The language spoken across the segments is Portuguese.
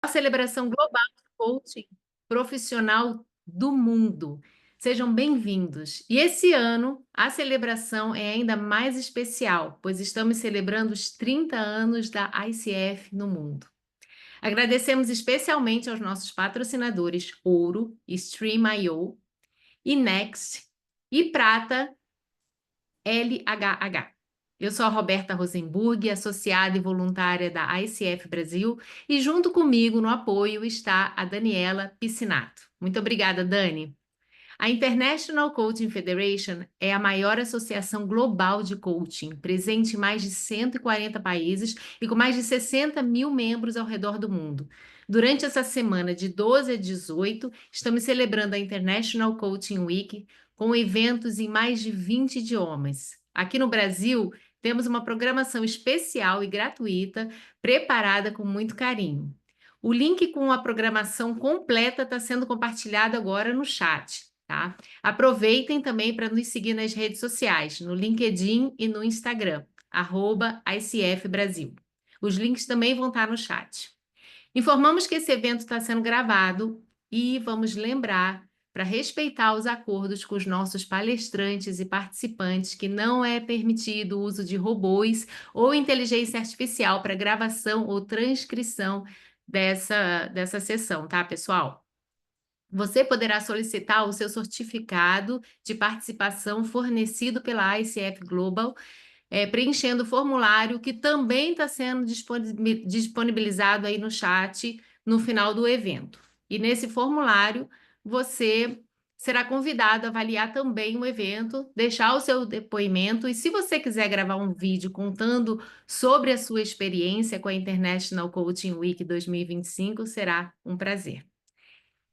A celebração global do coaching profissional do mundo. Sejam bem-vindos. E esse ano a celebração é ainda mais especial, pois estamos celebrando os 30 anos da ICF no mundo. Agradecemos especialmente aos nossos patrocinadores Ouro, Stream.io e Next e Prata LHH. Eu sou a Roberta Rosenburg, associada e voluntária da ICF Brasil, e junto comigo no apoio está a Daniela Piscinato. Muito obrigada, Dani. A International Coaching Federation é a maior associação global de coaching, presente em mais de 140 países e com mais de 60 mil membros ao redor do mundo. Durante essa semana, de 12 a 18, estamos celebrando a International Coaching Week com eventos em mais de 20 idiomas. Aqui no Brasil, temos uma programação especial e gratuita, preparada com muito carinho. O link com a programação completa está sendo compartilhado agora no chat, tá? Aproveitem também para nos seguir nas redes sociais, no LinkedIn e no Instagram, @ICF Brasil. Os links também vão estar no chat. Informamos que esse evento está sendo gravado e vamos lembrar para respeitar os acordos com os nossos palestrantes e participantes que não é permitido o uso de robôs ou inteligência artificial para gravação ou transcrição dessa sessão, tá, pessoal? Você poderá solicitar o seu certificado de participação fornecido pela ICF Global, preenchendo o formulário que também está sendo disponibilizado aí no chat no final do evento. E nesse formulário, você será convidado a avaliar também o evento, deixar o seu depoimento, e se você quiser gravar um vídeo contando sobre a sua experiência com a International Coaching Week 2025, será um prazer.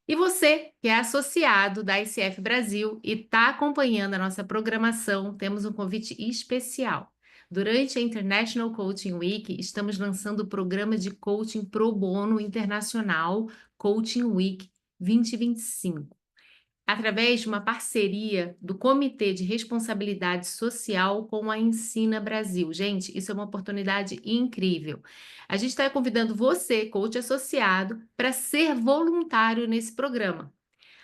E você, que é associado da ICF Brasil e está acompanhando a nossa programação, temos um convite especial. Durante a International Coaching Week, estamos lançando o programa de coaching pro bono internacional Coaching Week 2025, através de uma parceria do Comitê de Responsabilidade Social com a Ensina Brasil. Gente, isso é uma oportunidade incrível. A gente está convidando você, coach associado, para ser voluntário nesse programa.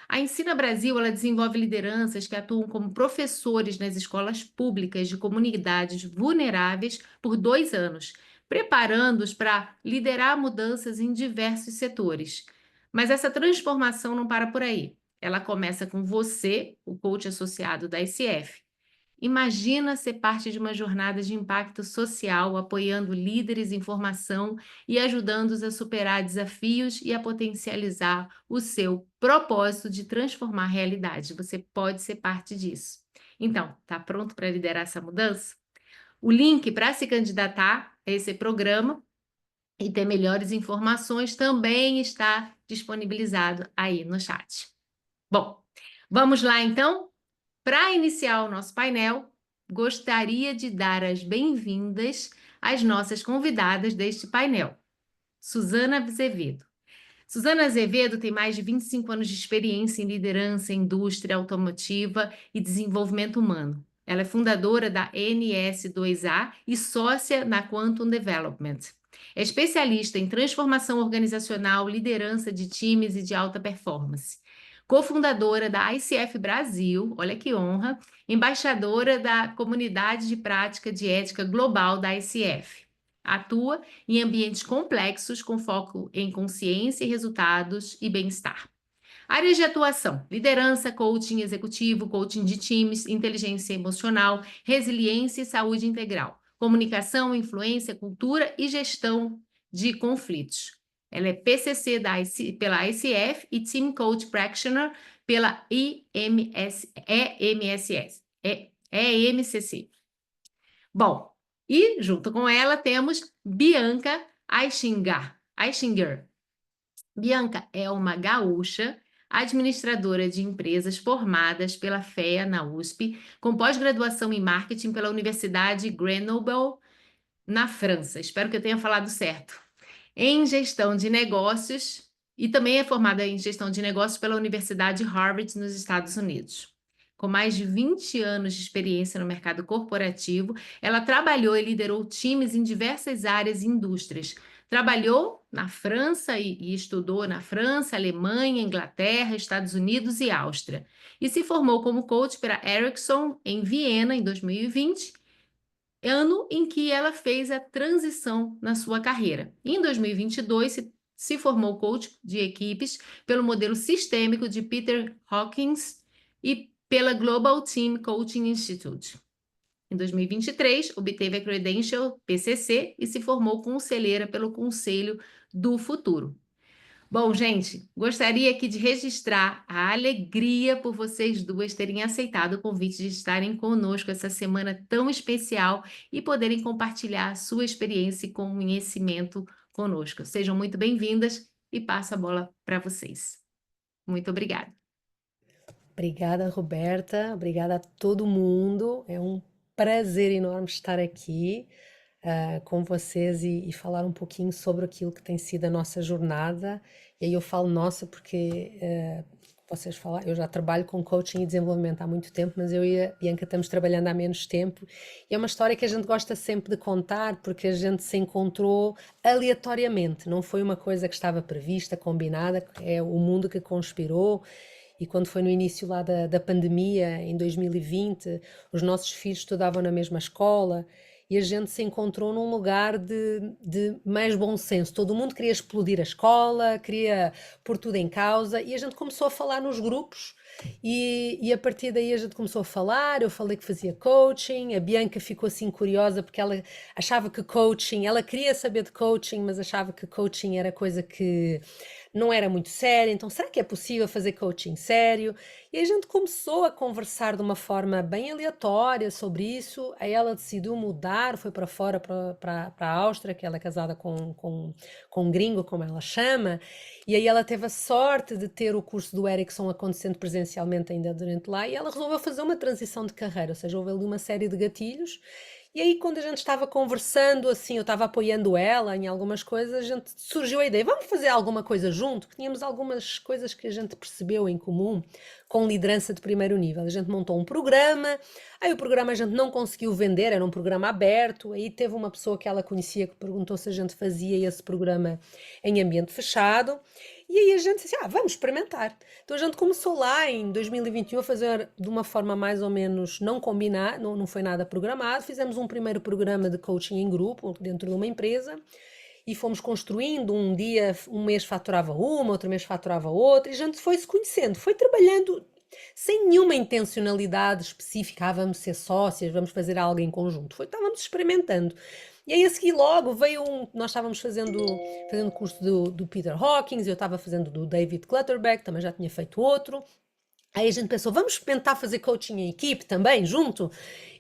A Ensina Brasil, ela desenvolve lideranças que atuam como professores nas escolas públicas de comunidades vulneráveis por 2 anos, preparando-os para liderar mudanças em diversos setores. Mas essa transformação não para por aí. Ela começa com você, o coach associado da ICF. Imagina ser parte de uma jornada de impacto social, apoiando líderes em formação e ajudando-os a superar desafios e a potencializar o seu propósito de transformar a realidade. Você pode ser parte disso. Então, está pronto para liderar essa mudança? O link para se candidatar a esse programa e ter melhores informações também está disponibilizado aí no chat. Bom, vamos lá então? Para iniciar o nosso painel, gostaria de dar as boas-vindas às nossas convidadas deste painel. Suzana Azevedo. Suzana Azevedo tem mais de 25 anos de experiência em liderança, indústria automotiva e desenvolvimento humano. Ela é fundadora da NS2A e sócia na Quantum Development. É especialista em transformação organizacional, liderança de times e de alta performance. Cofundadora da ICF Brasil, olha que honra, embaixadora da Comunidade de Prática de Ética Global da ICF. Atua em ambientes complexos com foco em consciência e resultados e bem-estar. Áreas de atuação: liderança, coaching executivo, coaching de times, inteligência emocional, resiliência e saúde integral, comunicação, influência, cultura e gestão de conflitos. Ela é PCC pela ICF e Team Coach Practitioner pela EMCC. Bom, e junto com ela temos Bianca Aichinger. Bianca é uma gaúcha, administradora de empresas formadas pela FEA na USP, com pós-graduação em marketing pela Universidade Grenoble, na França. Espero que eu tenha falado certo. Em gestão de negócios e também é formada em gestão de negócios pela Universidade Harvard, nos Estados Unidos. Com mais de 20 anos de experiência no mercado corporativo, ela trabalhou e liderou times em diversas áreas e indústrias, Trabalhou na França e estudou na França, Alemanha, Inglaterra, Estados Unidos e Áustria. E se formou como coach pela Ericsson em Viena em 2020, ano em que ela fez a transição na sua carreira. E em 2022, se formou coach de equipes pelo modelo sistêmico de Peter Hawkins e pela Global Team Coaching Institute. Em 2023, obteve a Credential PCC e se formou conselheira pelo Conselho do Futuro. Bom, gente, gostaria aqui de registrar a alegria por vocês duas terem aceitado o convite de estarem conosco essa semana tão especial e poderem compartilhar a sua experiência e conhecimento conosco. Sejam muito bem-vindas e passo a bola para vocês. Muito obrigada. Obrigada, Roberta. Obrigada a todo mundo. É um prazer enorme estar aqui com vocês e falar um pouquinho sobre aquilo que tem sido a nossa jornada. E aí eu falo nossa porque vocês falam, eu já trabalho com coaching e desenvolvimento há muito tempo, mas eu e a Bianca estamos trabalhando há menos tempo. E é uma história que a gente gosta sempre de contar porque a gente se encontrou aleatoriamente. Não foi uma coisa que estava prevista, combinada, é o mundo que conspirou. E quando foi no início lá da pandemia, em 2020, os nossos filhos estudavam na mesma escola e a gente se encontrou num lugar de mais bom senso. Todo mundo queria explodir a escola, queria pôr tudo em causa e a gente começou a falar nos grupos e a partir daí a gente começou a falar, eu falei que fazia coaching, a Bianca ficou assim curiosa porque ela achava que coaching, ela queria saber de coaching, mas achava que coaching era coisa que não era muito séria, então será que é possível fazer coaching sério? E a gente começou a conversar de uma forma bem aleatória sobre isso, aí ela decidiu mudar, foi para fora, para a Áustria, que ela é casada com um gringo, como ela chama, e aí ela teve a sorte de ter o curso do Ericsson acontecendo presencialmente ainda durante lá, e ela resolveu fazer uma transição de carreira, ou seja, houve ali uma série de gatilhos, e aí, quando a gente estava conversando, assim, eu estava apoiando ela em algumas coisas, a gente surgiu a ideia, vamos fazer alguma coisa junto? Tínhamos algumas coisas que a gente percebeu em comum com liderança de primeiro nível. A gente montou um programa, aí o programa a gente não conseguiu vender, era um programa aberto, aí teve uma pessoa que ela conhecia que perguntou se a gente fazia esse programa em ambiente fechado, e aí a gente disse, vamos experimentar. Então a gente começou lá em 2021 a fazer de uma forma mais ou menos não combinada, não foi nada programado. Fizemos um primeiro programa de coaching em grupo dentro de uma empresa e fomos construindo. Um dia, um mês faturava uma, outro mês faturava outra, e a gente foi se conhecendo, foi trabalhando sem nenhuma intencionalidade específica. Vamos ser sócias, vamos fazer algo em conjunto. Estávamos experimentando. E aí a seguir logo veio nós estávamos fazendo curso do Peter Hawkins, eu estava fazendo do David Clutterbeck, também já tinha feito outro. Aí a gente pensou, vamos experimentar fazer coaching em equipe também, junto?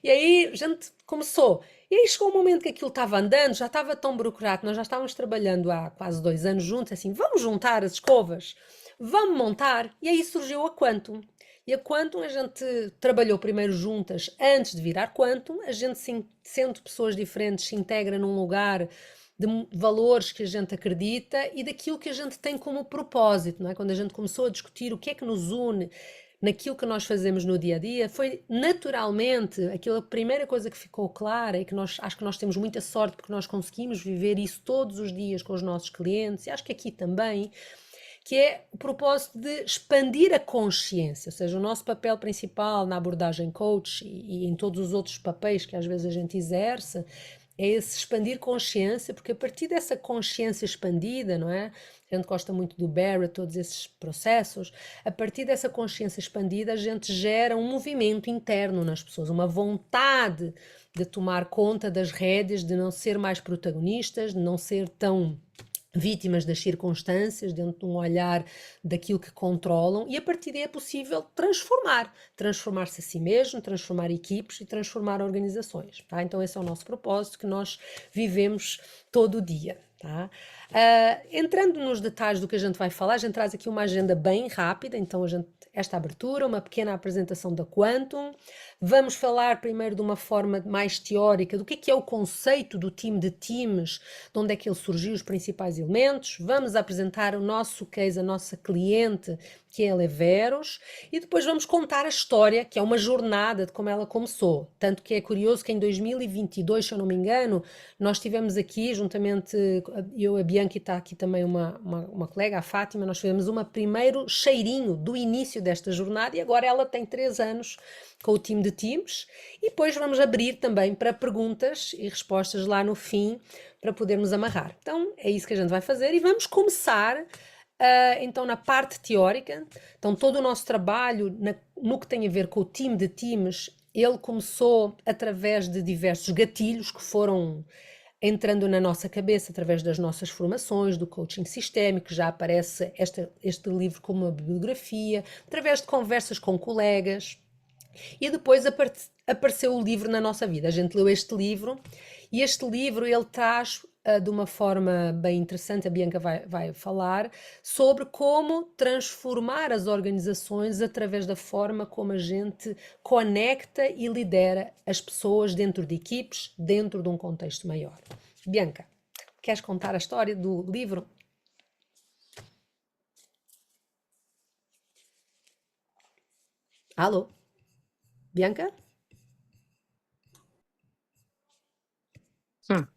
E aí a gente começou. E aí chegou um momento que aquilo estava andando, já estava tão burocrático, nós já estávamos trabalhando há quase 2 anos juntos, assim, vamos juntar as escovas, vamos montar. E aí surgiu a Quantum. E a Quantum a gente trabalhou primeiro juntas antes de virar Quantum, a gente sendo pessoas diferentes se integra num lugar de valores que a gente acredita e daquilo que a gente tem como propósito, não é? Quando a gente começou a discutir o que é que nos une naquilo que nós fazemos no dia a dia, foi naturalmente aquela primeira coisa que ficou clara e que acho que nós temos muita sorte porque nós conseguimos viver isso todos os dias com os nossos clientes e acho que aqui também, que é o propósito de expandir a consciência, ou seja, o nosso papel principal na abordagem coach e em todos os outros papéis que às vezes a gente exerce é esse expandir consciência, porque a partir dessa consciência expandida, não é? A gente gosta muito do Barrett, todos esses processos. A partir dessa consciência expandida, a gente gera um movimento interno nas pessoas, uma vontade de tomar conta das rédeas, de não ser mais protagonistas, de não ser tão vítimas das circunstâncias, dentro de um olhar daquilo que controlam, e a partir daí é possível transformar-se a si mesmo, transformar equipes e transformar organizações, tá? Então esse é o nosso propósito que nós vivemos todo o dia, tá? Entrando nos detalhes do que a gente vai falar, a gente traz aqui uma agenda bem rápida, então esta abertura, uma pequena apresentação da Quantum, Vamos falar primeiro de uma forma mais teórica do que é o conceito do time de times, de onde é que ele surgiu, os principais elementos. Vamos apresentar o nosso case, a nossa cliente, que é a Leveros, e depois vamos contar a história, que é uma jornada de como ela começou. Tanto que é curioso que em 2022, se eu não me engano, nós tivemos aqui, juntamente, eu, a Bianca, e está aqui também uma colega, a Fátima, nós fizemos um primeiro cheirinho do início desta jornada e agora ela tem 3 anos com o time de times e depois vamos abrir também para perguntas e respostas lá no fim para podermos amarrar. Então é isso que a gente vai fazer e vamos começar então na parte teórica. Então todo o nosso trabalho no que tem a ver com o time de times, ele começou através de diversos gatilhos que foram entrando na nossa cabeça através das nossas formações, do coaching sistémico, já aparece este livro como uma bibliografia, através de conversas com colegas, e depois apareceu o livro na nossa vida. A gente leu este livro e este livro ele traz de uma forma bem interessante, a Bianca vai falar, sobre como transformar as organizações através da forma como a gente conecta e lidera as pessoas dentro de equipes, dentro de um contexto maior. Bianca, queres contar a história do livro? Alô? Bianca? Hum,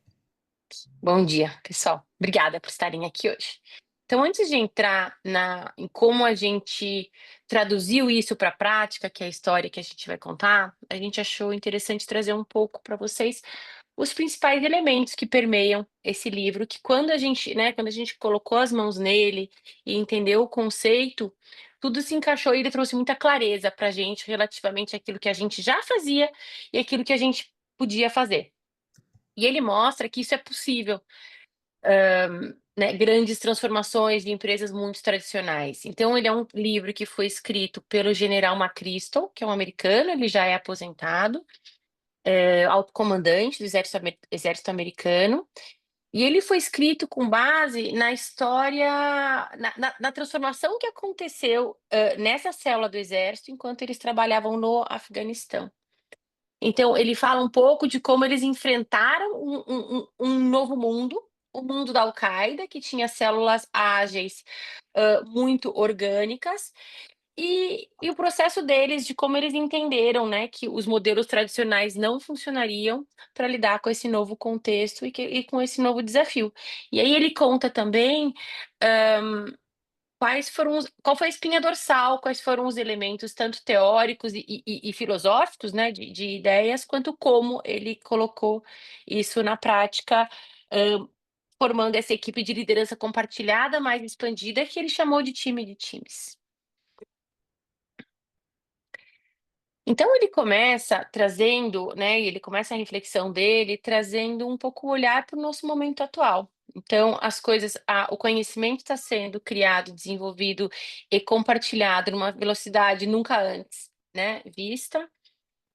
Bom dia, pessoal. Obrigada por estarem aqui hoje. Então, antes de entrar em como a gente traduziu isso para a prática, que é a história que a gente vai contar, a gente achou interessante trazer um pouco para vocês os principais elementos que permeiam esse livro, que quando a gente colocou as mãos nele e entendeu o conceito, tudo se encaixou e ele trouxe muita clareza para a gente relativamente àquilo que a gente já fazia e aquilo que a gente podia fazer. E ele mostra que isso é possível, né, grandes transformações de empresas muito tradicionais. Então, ele é um livro que foi escrito pelo General McChrystal, que é um americano, ele já é aposentado, alto comandante do exército americano, e ele foi escrito com base na história, na transformação que aconteceu nessa célula do exército enquanto eles trabalhavam no Afeganistão. Então, ele fala um pouco de como eles enfrentaram um novo mundo, o mundo da Al-Qaeda, que tinha células ágeis, muito orgânicas, e o processo deles, de como eles entenderam, né, que os modelos tradicionais não funcionariam para lidar com esse novo contexto e com esse novo desafio. E aí ele conta também qual foi a espinha dorsal, quais foram os elementos, tanto teóricos e filosóficos, né, de ideias, quanto como ele colocou isso na prática, formando essa equipe de liderança compartilhada, mais expandida, que ele chamou de time de times. Então ele começa trazendo, né, ele começa a reflexão dele trazendo um pouco o olhar para o nosso momento atual. Então as coisas, o conhecimento está sendo criado, desenvolvido e compartilhado numa velocidade nunca antes, né, vista.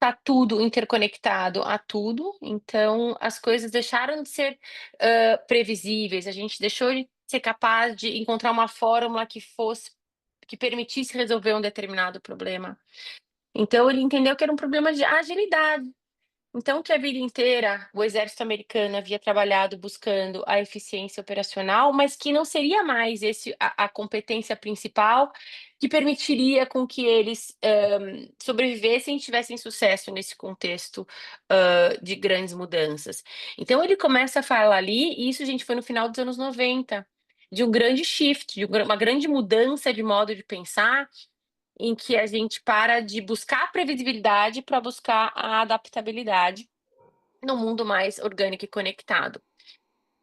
Tá tudo interconectado a tudo, então as coisas deixaram de ser previsíveis. A gente deixou de ser capaz de encontrar uma fórmula que permitisse resolver um determinado problema. Então ele entendeu que era um problema de agilidade. Então, que a vida inteira o exército americano havia trabalhado buscando a eficiência operacional, mas que não seria mais a competência principal que permitiria com que eles sobrevivessem e tivessem sucesso nesse contexto de grandes mudanças. Então ele começa a falar ali, e isso, gente, foi no final dos anos 90, de um grande shift, de uma grande mudança de modo de pensar, em que a gente para de buscar a previsibilidade para buscar a adaptabilidade no mundo mais orgânico e conectado.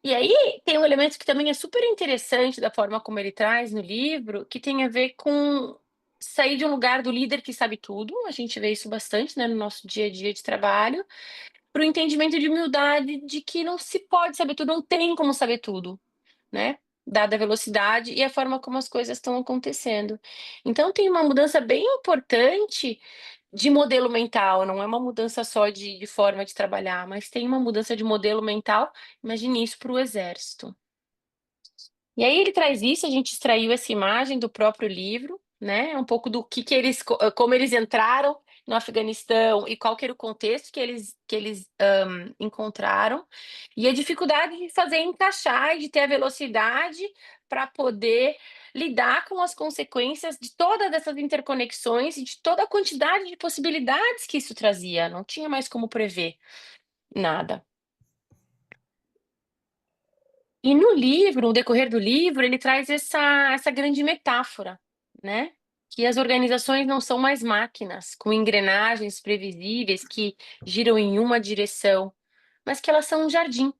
E aí tem um elemento que também é super interessante da forma como ele traz no livro, que tem a ver com sair de um lugar do líder que sabe tudo, a gente vê isso bastante, né, no nosso dia a dia de trabalho, para o entendimento de humildade de que não se pode saber tudo, não tem como saber tudo, né? Dada a velocidade e a forma como as coisas estão acontecendo. Então tem uma mudança bem importante de modelo mental, não é uma mudança só de forma de trabalhar, mas tem uma mudança de modelo mental, imagine isso para o exército. E aí ele traz isso, a gente extraiu essa imagem do próprio livro, né? Um pouco do que eles, como eles entraram no Afeganistão e qual que era o contexto que eles encontraram, e a dificuldade de fazer encaixar e de ter a velocidade para poder lidar com as consequências de todas essas interconexões e de toda a quantidade de possibilidades que isso trazia, não tinha mais como prever nada. E no livro, no decorrer do livro, ele traz essa grande metáfora, né, que as organizações não são mais máquinas com engrenagens previsíveis que giram em uma direção, mas que elas são um jardim.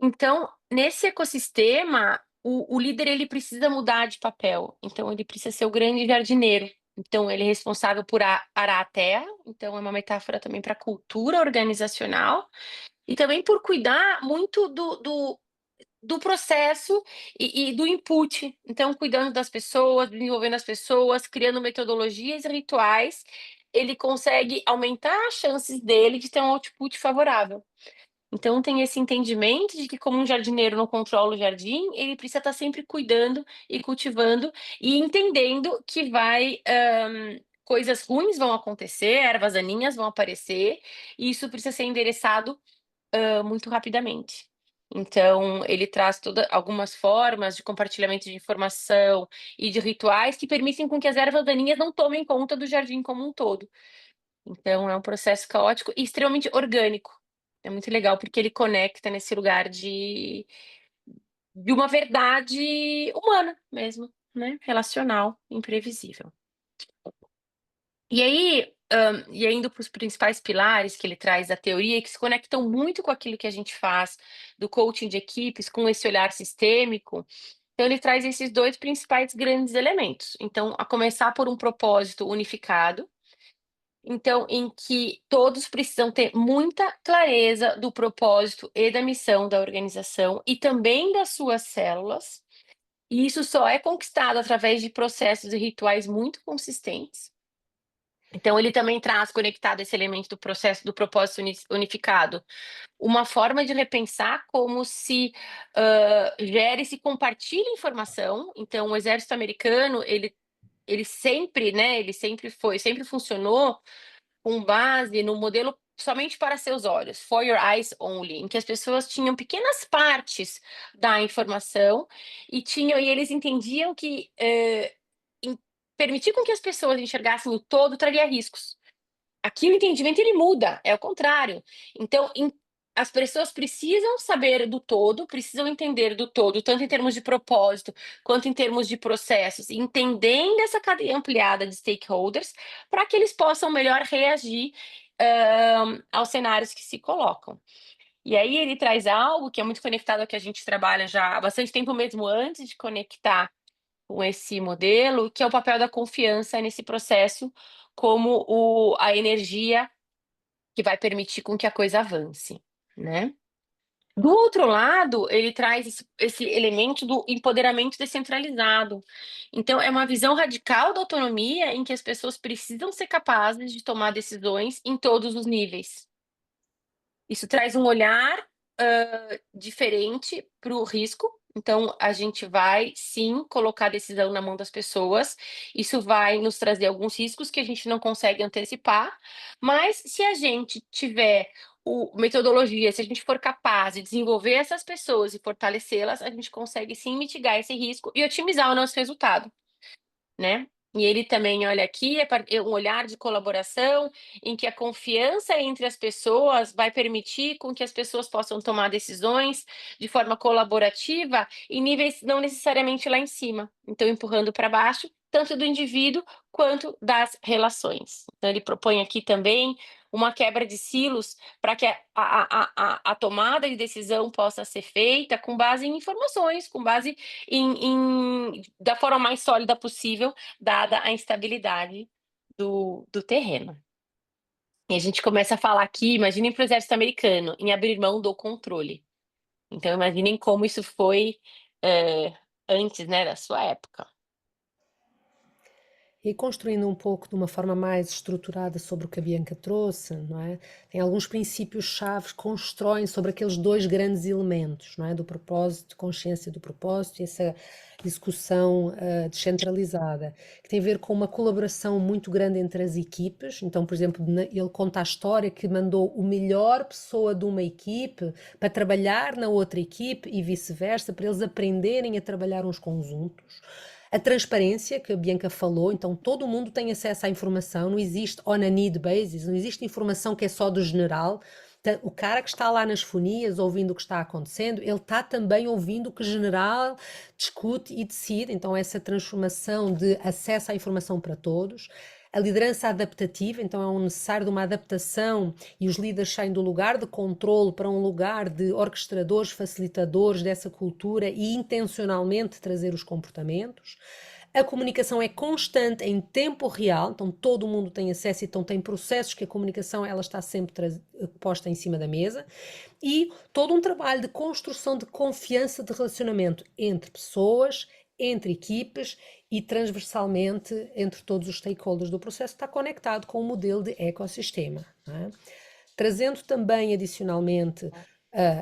Então, nesse ecossistema, o líder ele precisa mudar de papel, então ele precisa ser o grande jardineiro. Então ele é responsável por arar a terra, então é uma metáfora também para a cultura organizacional, e também por cuidar muito do processo e do input, então cuidando das pessoas, desenvolvendo as pessoas, criando metodologias e rituais, ele consegue aumentar as chances dele de ter um output favorável. Então tem esse entendimento de que como um jardineiro não controla o jardim, ele precisa estar sempre cuidando e cultivando e entendendo que coisas ruins vão acontecer, ervas daninhas vão aparecer, e isso precisa ser endereçado muito rapidamente. Então, ele traz algumas formas de compartilhamento de informação e de rituais que permitem com que as ervas daninhas não tomem conta do jardim como um todo. Então, é um processo caótico e extremamente orgânico. É muito legal porque ele conecta nesse lugar de uma verdade humana mesmo, né? Relacional, imprevisível. E aí, e indo para os principais pilares que ele traz da teoria, que se conectam muito com aquilo que a gente faz do coaching de equipes, com esse olhar sistêmico, então ele traz esses 2 principais grandes elementos. Então, a começar por um propósito unificado, então em que todos precisam ter muita clareza do propósito e da missão da organização e também das suas células, e isso só é conquistado através de processos e rituais muito consistentes. Então ele também traz conectado esse elemento do processo do propósito unificado, uma forma de repensar como se, gera e se compartilha informação. Então o exército americano, ele sempre, né, sempre funcionou com base no modelo somente para seus olhos, for your eyes only, em que as pessoas tinham pequenas partes da informação e eles entendiam que, permitir com que as pessoas enxergassem o todo traria riscos. Aqui o entendimento ele muda, é o contrário. Então, as pessoas precisam saber do todo, precisam entender do todo, tanto em termos de propósito, quanto em termos de processos, entendendo essa cadeia ampliada de stakeholders, para que eles possam melhor reagir aos cenários que se colocam. E aí ele traz algo que é muito conectado ao que a gente trabalha já há bastante tempo, mesmo antes de conectar com esse modelo, que é o papel da confiança nesse processo, como a energia que vai permitir com que a coisa avance, né. Do outro lado, ele traz esse elemento do empoderamento descentralizado. Então é uma visão radical da autonomia em que as pessoas precisam ser capazes de tomar decisões em todos os níveis. Isso traz um olhar, diferente para o risco, então a gente vai sim colocar a decisão na mão das pessoas, isso vai nos trazer alguns riscos que a gente não consegue antecipar, mas se a gente tiver metodologia, se a gente for capaz de desenvolver essas pessoas e fortalecê-las, a gente consegue sim mitigar esse risco e otimizar o nosso resultado. Né. E ele também olha aqui, um olhar de colaboração, em que a confiança entre as pessoas vai permitir com que as pessoas possam tomar decisões de forma colaborativa em níveis não necessariamente lá em cima, então empurrando para baixo, tanto do indivíduo quanto das relações. Então ele propõe aqui também uma quebra de silos para que a tomada de decisão possa ser feita com base em informações, com base da forma mais sólida possível, dada a instabilidade do terreno. E a gente começa a falar aqui, imaginem para o exército americano, em abrir mão do controle. Então imaginem como isso foi, antes, né, da sua época. E construindo um pouco de uma forma mais estruturada sobre o que a Bianca trouxe, não é? Tem alguns princípios-chave que constroem sobre aqueles 2 grandes elementos, não é? Do propósito, consciência do propósito, execução descentralizada, que tem a ver com uma colaboração muito grande entre as equipes. Então, por exemplo, ele conta a história que mandou o melhor pessoa de uma equipe para trabalhar na outra equipe e vice-versa, para eles aprenderem a trabalhar uns conjuntos. A transparência, que a Bianca falou, então todo mundo tem acesso à informação, não existe on a need basis, não existe informação que é só do general. O cara que está lá nas fonias ouvindo o que está acontecendo, ele está também ouvindo o que o general discute e decide. Então, essa transformação de acesso à informação para todos. A liderança adaptativa, então é um necessário de uma adaptação e os líderes saem do lugar de controle para um lugar de orquestradores, facilitadores dessa cultura e intencionalmente trazer os comportamentos. A comunicação é constante em tempo real, então todo mundo tem acesso, então tem processos que a comunicação ela está sempre posta em cima da mesa e todo um trabalho de construção de confiança de relacionamento entre pessoas, entre equipes e transversalmente entre todos os stakeholders do processo está conectado com o modelo de ecossistema. Não é? Trazendo também adicionalmente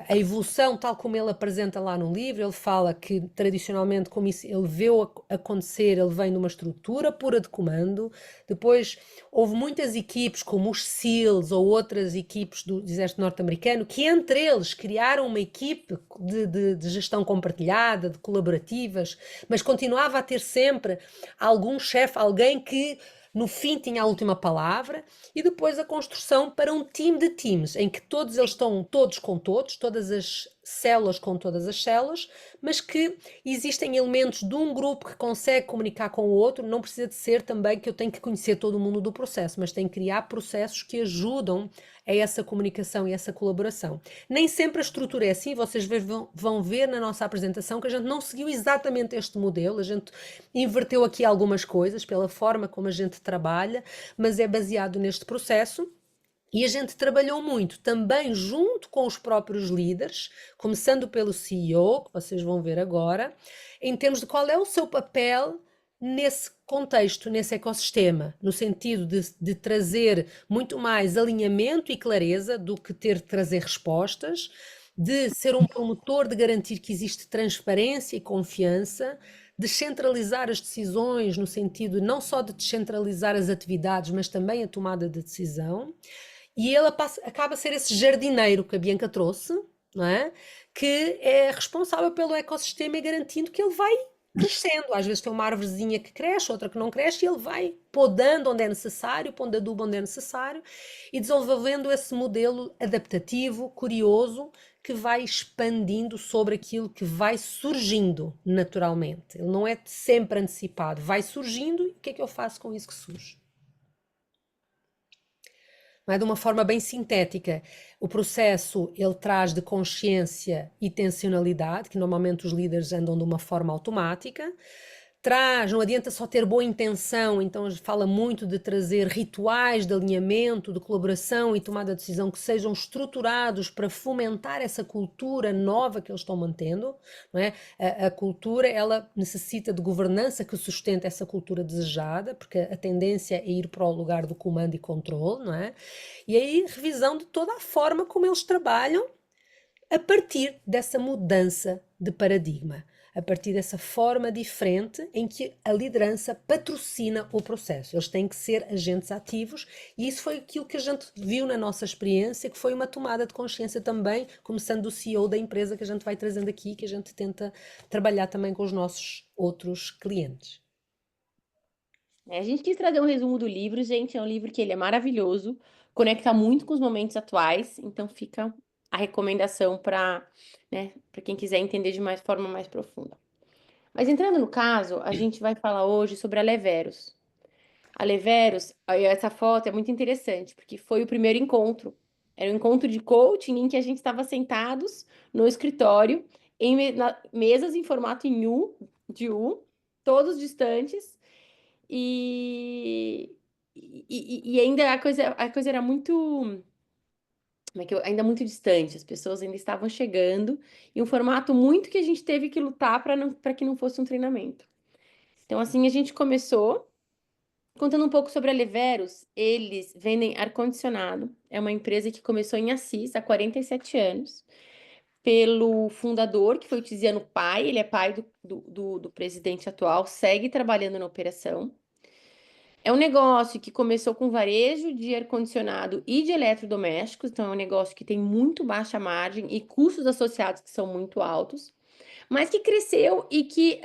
a evolução, tal como ele apresenta lá no livro, ele fala que tradicionalmente, como isso ele viu acontecer, ele vem de uma estrutura pura de comando, depois houve muitas equipes, como os SEALs ou outras equipes do exército norte-americano, que entre eles criaram uma equipe de gestão compartilhada, de colaborativas, mas continuava a ter sempre algum chefe, alguém que no fim tinha a última palavra, e depois a construção para um time de teams, em que todos eles estão todos com todos, todas as células com todas as células, mas que existem elementos de um grupo que consegue comunicar com o outro, não precisa de ser também que eu tenho que conhecer todo mundo do processo, mas tenho que criar processos que ajudam a essa comunicação e essa colaboração. Nem sempre a estrutura é assim, vocês vão ver na nossa apresentação que a gente não seguiu exatamente este modelo, a gente inverteu aqui algumas coisas pela forma como a gente trabalha, mas é baseado neste processo. E a gente trabalhou muito também junto com os próprios líderes, começando pelo CEO, que vocês vão ver agora, em termos de qual é o seu papel nesse contexto, nesse ecossistema, no sentido de trazer muito mais alinhamento e clareza do que ter de trazer respostas, de ser um promotor de garantir que existe transparência e confiança, descentralizar as decisões no sentido não só de descentralizar as atividades, mas também a tomada de decisão. E ele acaba a ser esse jardineiro que a Bianca trouxe, não é? Que é responsável pelo ecossistema e garantindo que ele vai crescendo. Às vezes tem uma árvorezinha que cresce, outra que não cresce, e ele vai podando onde é necessário, pondo adubo onde é necessário, e desenvolvendo esse modelo adaptativo, curioso, que vai expandindo sobre aquilo que vai surgindo naturalmente. Ele não é sempre antecipado, vai surgindo, e o que é que eu faço com isso que surge? Não é? De uma forma bem sintética. O processo ele traz de consciência e tensionalidade, que normalmente os líderes andam de uma forma automática. Traz, não adianta só ter boa intenção, então fala muito de trazer rituais de alinhamento, de colaboração e tomada de decisão que sejam estruturados para fomentar essa cultura nova que eles estão mantendo, não é? A cultura, ela necessita de governança que sustente essa cultura desejada, porque a tendência é ir para o lugar do comando e controle, não é? E aí, revisão de toda a forma como eles trabalham a partir dessa mudança de paradigma, a partir dessa forma diferente em que a liderança patrocina o processo. Eles têm que ser agentes ativos e isso foi aquilo que a gente viu na nossa experiência, que foi uma tomada de consciência também, começando do CEO da empresa que a gente vai trazendo aqui, que a gente tenta trabalhar também com os nossos outros clientes. A gente quis trazer um resumo do livro, gente. É um livro que ele é maravilhoso, conecta muito com os momentos atuais, então fica a recomendação para, né, para quem quiser entender de forma mais profunda. Mas entrando no caso, a gente vai falar hoje sobre a Leveros. A Leveros, aí essa foto é muito interessante, porque foi o primeiro encontro. Era um encontro de coaching em que a gente estava sentados no escritório, mesas em formato em U, de U, todos distantes, e, e ainda a coisa era muito, como é que ainda muito distante, as pessoas ainda estavam chegando, e um formato muito que a gente teve que lutar para que não fosse um treinamento. Então, assim, a gente começou contando um pouco sobre a Leveros. Eles vendem ar-condicionado, é uma empresa que começou em Assis há 47 anos, pelo fundador, que foi o Tiziano pai, ele é pai do presidente atual, segue trabalhando na operação. É um negócio que começou com varejo de ar-condicionado e de eletrodomésticos, então é um negócio que tem muito baixa margem e custos associados que são muito altos, mas que cresceu e que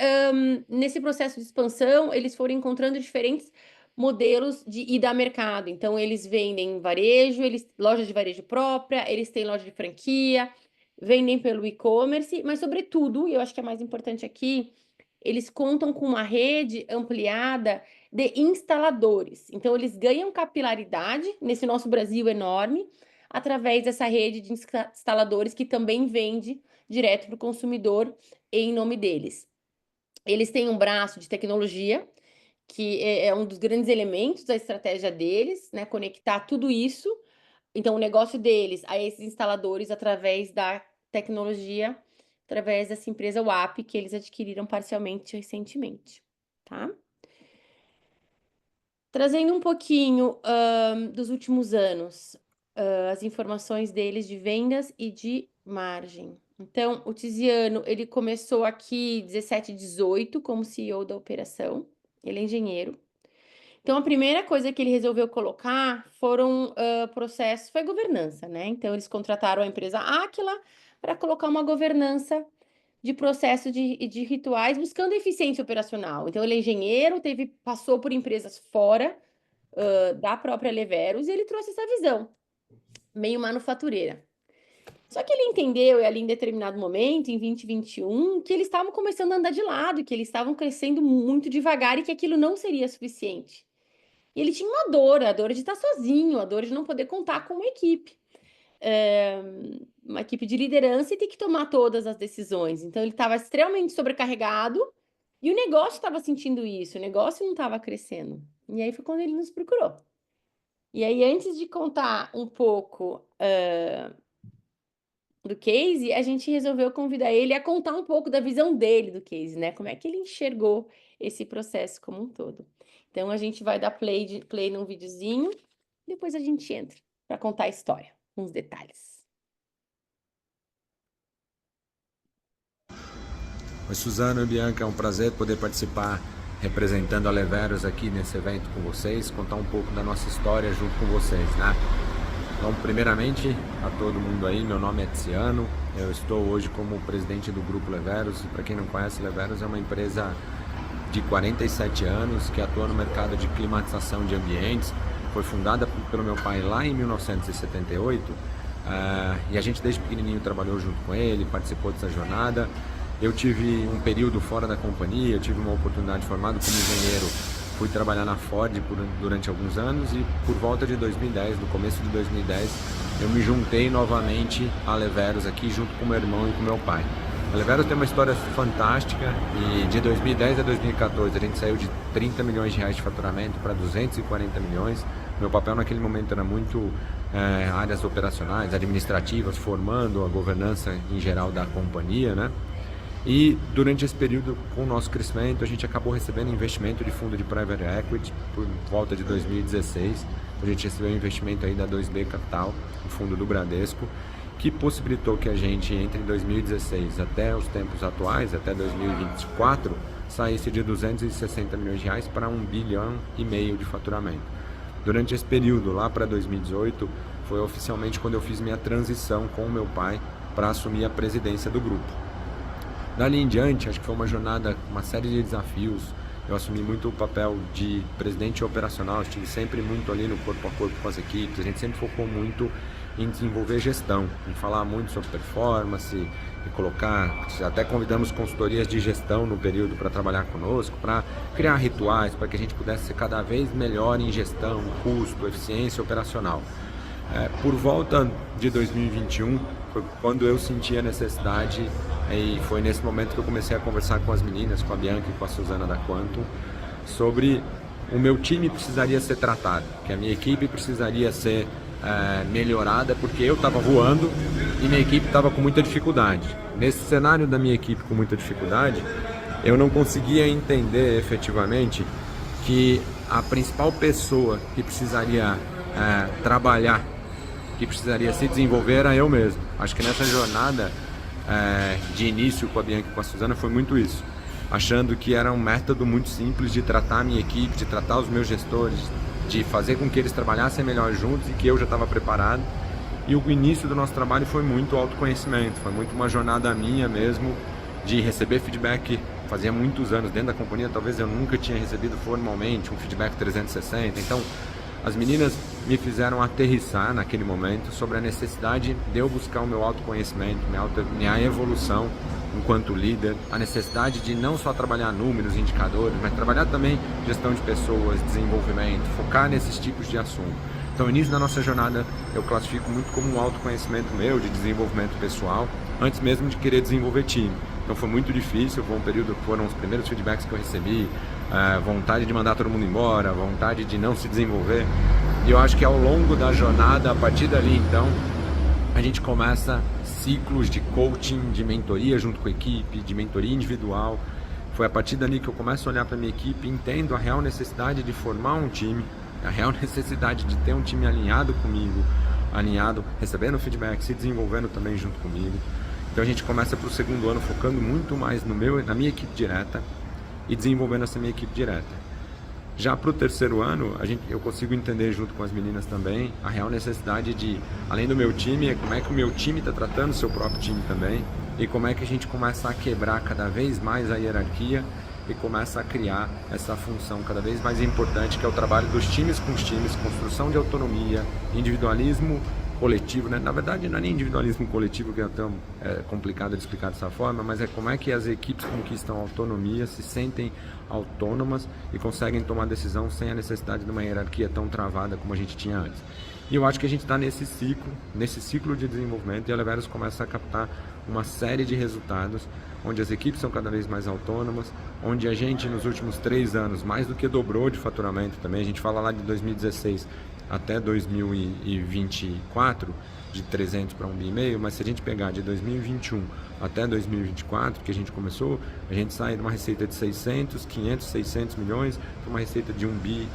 nesse processo de expansão eles foram encontrando diferentes modelos de ida a mercado. Então eles vendem varejo, lojas de varejo própria, eles têm loja de franquia, vendem pelo e-commerce, mas sobretudo, e eu acho que é mais importante aqui, eles contam com uma rede ampliada de instaladores. Então, eles ganham capilaridade nesse nosso Brasil enorme, através dessa rede de instaladores que também vende direto para o consumidor em nome deles. Eles têm um braço de tecnologia, que é um dos grandes elementos da estratégia deles, né? Conectar tudo isso. Então, o negócio deles a esses instaladores através da tecnologia, através dessa empresa WAP, que eles adquiriram parcialmente recentemente, tá? Trazendo um pouquinho dos últimos anos, as informações deles de vendas e de margem. Então, o Tiziano, ele começou aqui 17, 18 como CEO da operação, ele é engenheiro. Então, a primeira coisa que ele resolveu colocar foram processos, foi governança, né? Então, eles contrataram a empresa Aquila para colocar uma governança de processo de rituais, buscando eficiência operacional. Então, ele é engenheiro, passou por empresas fora da própria Leveros, e ele trouxe essa visão, meio manufatureira. Só que ele entendeu, ali em determinado momento, em 2021, que eles estavam começando a andar de lado, que eles estavam crescendo muito devagar e que aquilo não seria suficiente. E ele tinha uma dor, a dor de estar sozinho, a dor de não poder contar com uma equipe. Uma equipe de liderança e ter que tomar todas as decisões. Então, ele estava extremamente sobrecarregado e o negócio estava sentindo isso, o negócio não estava crescendo. E aí foi quando ele nos procurou. E aí, antes de contar um pouco do case, a gente resolveu convidar ele a contar um pouco da visão dele do case, né? Como é que ele enxergou esse processo como um todo. Então, a gente vai dar play num videozinho, depois a gente entra para contar a história, uns detalhes. Oi, Suzano e Bianca, é um prazer poder participar representando a Leveros aqui nesse evento com vocês, contar um pouco da nossa história junto com vocês, né? Então, primeiramente, a todo mundo aí, meu nome é Tiziano, eu estou hoje como presidente do Grupo Leveros, e para quem não conhece, Leveros é uma empresa de 47 anos que atua no mercado de climatização de ambientes, foi fundada pelo meu pai lá em 1978, e a gente desde pequenininho trabalhou junto com ele, participou dessa jornada. Eu tive um período fora da companhia, eu tive uma oportunidade formado como engenheiro, fui trabalhar na Ford durante alguns anos e por volta de 2010, no começo de 2010, eu me juntei novamente a Leveros aqui junto com meu irmão e com meu pai. A Leveros tem uma história fantástica e de 2010 a 2014 a gente saiu de 30 milhões de reais de faturamento para 240 milhões. Meu papel naquele momento era muito áreas operacionais, administrativas, formando a governança em geral da companhia, né? E durante esse período, com o nosso crescimento, a gente acabou recebendo investimento de fundo de Private Equity por volta de 2016. A gente recebeu um investimento aí da 2B Capital, o fundo do Bradesco, que possibilitou que a gente, entre 2016 até os tempos atuais, até 2024, saísse de 260 milhões de reais para 1,5 bilhão de faturamento. Durante esse período, lá para 2018, foi oficialmente quando eu fiz minha transição com o meu pai para assumir a presidência do grupo. Dali em diante, acho que foi uma jornada, uma série de desafios. Eu assumi muito o papel de presidente operacional, estive sempre muito ali no corpo a corpo com as equipes, a gente sempre focou muito em desenvolver gestão, em falar muito sobre performance, e colocar, até convidamos consultorias de gestão no período para trabalhar conosco, para criar rituais, para que a gente pudesse ser cada vez melhor em gestão, custo, eficiência operacional. Por volta de 2021, foi quando eu senti a necessidade, e foi nesse momento que eu comecei a conversar com as meninas, com a Bianca e com a Suzana da Quantum, sobre o meu time precisaria ser tratado, que a minha equipe precisaria ser melhorada, porque eu estava voando e minha equipe estava com muita dificuldade. Nesse cenário da minha equipe com muita dificuldade, eu não conseguia entender efetivamente que a principal pessoa que precisaria trabalhar, que precisaria se desenvolver era eu mesmo. Acho que nessa jornada de início com a Bianca e com a Suzana foi muito isso, achando que era um método muito simples de tratar a minha equipe, de tratar os meus gestores, de fazer com que eles trabalhassem melhor juntos e que eu já estava preparado. E o início do nosso trabalho foi muito autoconhecimento, foi muito uma jornada minha mesmo, de receber feedback. Fazia muitos anos dentro da companhia, talvez eu nunca tinha recebido formalmente um feedback 360. Então, as meninas me fizeram aterrissar naquele momento sobre a necessidade de eu buscar o meu autoconhecimento, minha evolução enquanto líder, a necessidade de não só trabalhar números, indicadores, mas trabalhar também gestão de pessoas, desenvolvimento, focar nesses tipos de assunto. Então, o início da nossa jornada eu classifico muito como um autoconhecimento meu, de desenvolvimento pessoal, antes mesmo de querer desenvolver time. Então foi muito difícil, foi um período, foram os primeiros feedbacks que eu recebi, vontade de mandar todo mundo embora, vontade de não se desenvolver. E eu acho que ao longo da jornada, a partir dali então, a gente começa ciclos de coaching, de mentoria junto com a equipe, de mentoria individual. Foi a partir dali que eu começo a olhar para a minha equipe, entendo a real necessidade de formar um time, a real necessidade de ter um time alinhado comigo, alinhado, recebendo feedback, se desenvolvendo também junto comigo. Então a gente começa para o segundo ano focando muito mais na minha equipe direta e desenvolvendo essa minha equipe direta. Já para o terceiro ano, eu consigo entender junto com as meninas também a real necessidade de, além do meu time, como é que o meu time está tratando o seu próprio time também e como é que a gente começa a quebrar cada vez mais a hierarquia e começa a criar essa função cada vez mais importante, que é o trabalho dos times com os times, construção de autonomia, individualismo coletivo, né? Na verdade não é nem individualismo coletivo, que é tão complicado de explicar dessa forma, mas é como é que as equipes conquistam autonomia, se sentem autônomas e conseguem tomar decisão sem a necessidade de uma hierarquia tão travada como a gente tinha antes. E eu acho que a gente está nesse ciclo de desenvolvimento, e a Leveros começa a captar uma série de resultados, onde as equipes são cada vez mais autônomas, onde a gente nos últimos 3 anos mais do que dobrou de faturamento também. A gente fala lá de 2016 até 2024, de 300 para 1,5 bi, mas se a gente pegar de 2021 até 2024, que a gente começou, a gente sai de uma receita de 600, 500, 600 milhões para uma receita de 1,5 bi.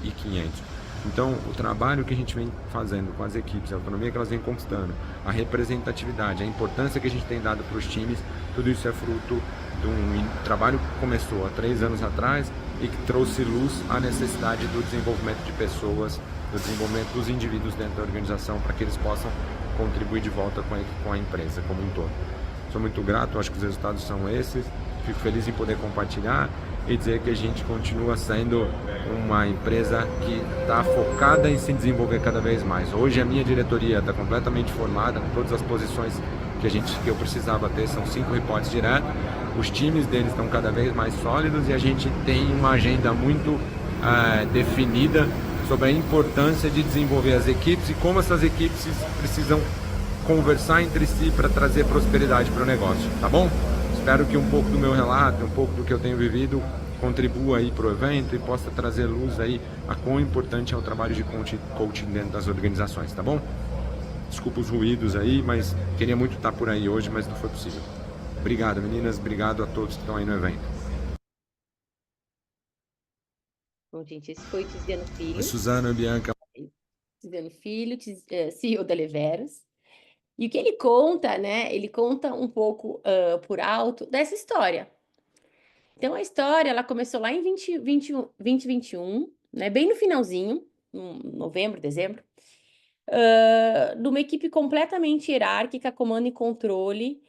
Então, o trabalho que a gente vem fazendo com as equipes, a autonomia que elas vêm conquistando, a representatividade, a importância que a gente tem dado para os times, tudo isso é fruto de um trabalho que começou há 3 anos atrás e que trouxe luz à necessidade do desenvolvimento de pessoas, do desenvolvimento dos indivíduos dentro da organização, para que eles possam contribuir de volta com a empresa como um todo. Sou muito grato, acho que os resultados são esses, fico feliz em poder compartilhar e dizer que a gente continua sendo uma empresa que está focada em se desenvolver cada vez mais. Hoje a minha diretoria está completamente formada, com todas as posições que eu precisava ter, são 5 reportes diretos, os times deles estão cada vez mais sólidos e a gente tem uma agenda muito definida sobre a importância de desenvolver as equipes e como essas equipes precisam conversar entre si para trazer prosperidade para o negócio, tá bom? Espero que um pouco do meu relato, um pouco do que eu tenho vivido contribua aí para o evento e possa trazer luz aí a quão importante é o trabalho de coaching dentro das organizações, tá bom? Desculpa os ruídos aí, mas queria muito estar por aí hoje, mas não foi possível. Obrigado, meninas, obrigado a todos que estão aí no evento. Bom, gente, esse foi o Tiziano Filho. Oi, Suzana e Bianca. Tiziano Filho, CEO da Leveros. E o que ele conta, né? Ele conta um pouco por alto dessa história. Então, a história, ela começou lá em 2021, né? Bem no finalzinho, novembro, dezembro, numa equipe completamente hierárquica, comando e controle,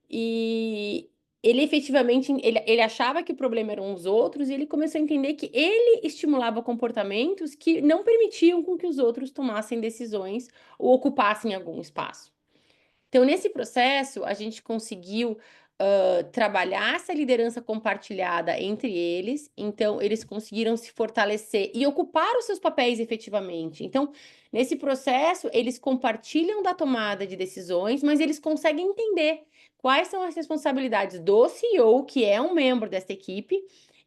e ele efetivamente, ele achava que o problema eram os outros, e ele começou a entender que ele estimulava comportamentos que não permitiam com que os outros tomassem decisões ou ocupassem algum espaço. Então, nesse processo, a gente conseguiu trabalhar essa liderança compartilhada entre eles, então eles conseguiram se fortalecer e ocupar os seus papéis efetivamente. Então, nesse processo, eles compartilham da tomada de decisões, mas eles conseguem entender quais são as responsabilidades do CEO, que é um membro dessa equipe,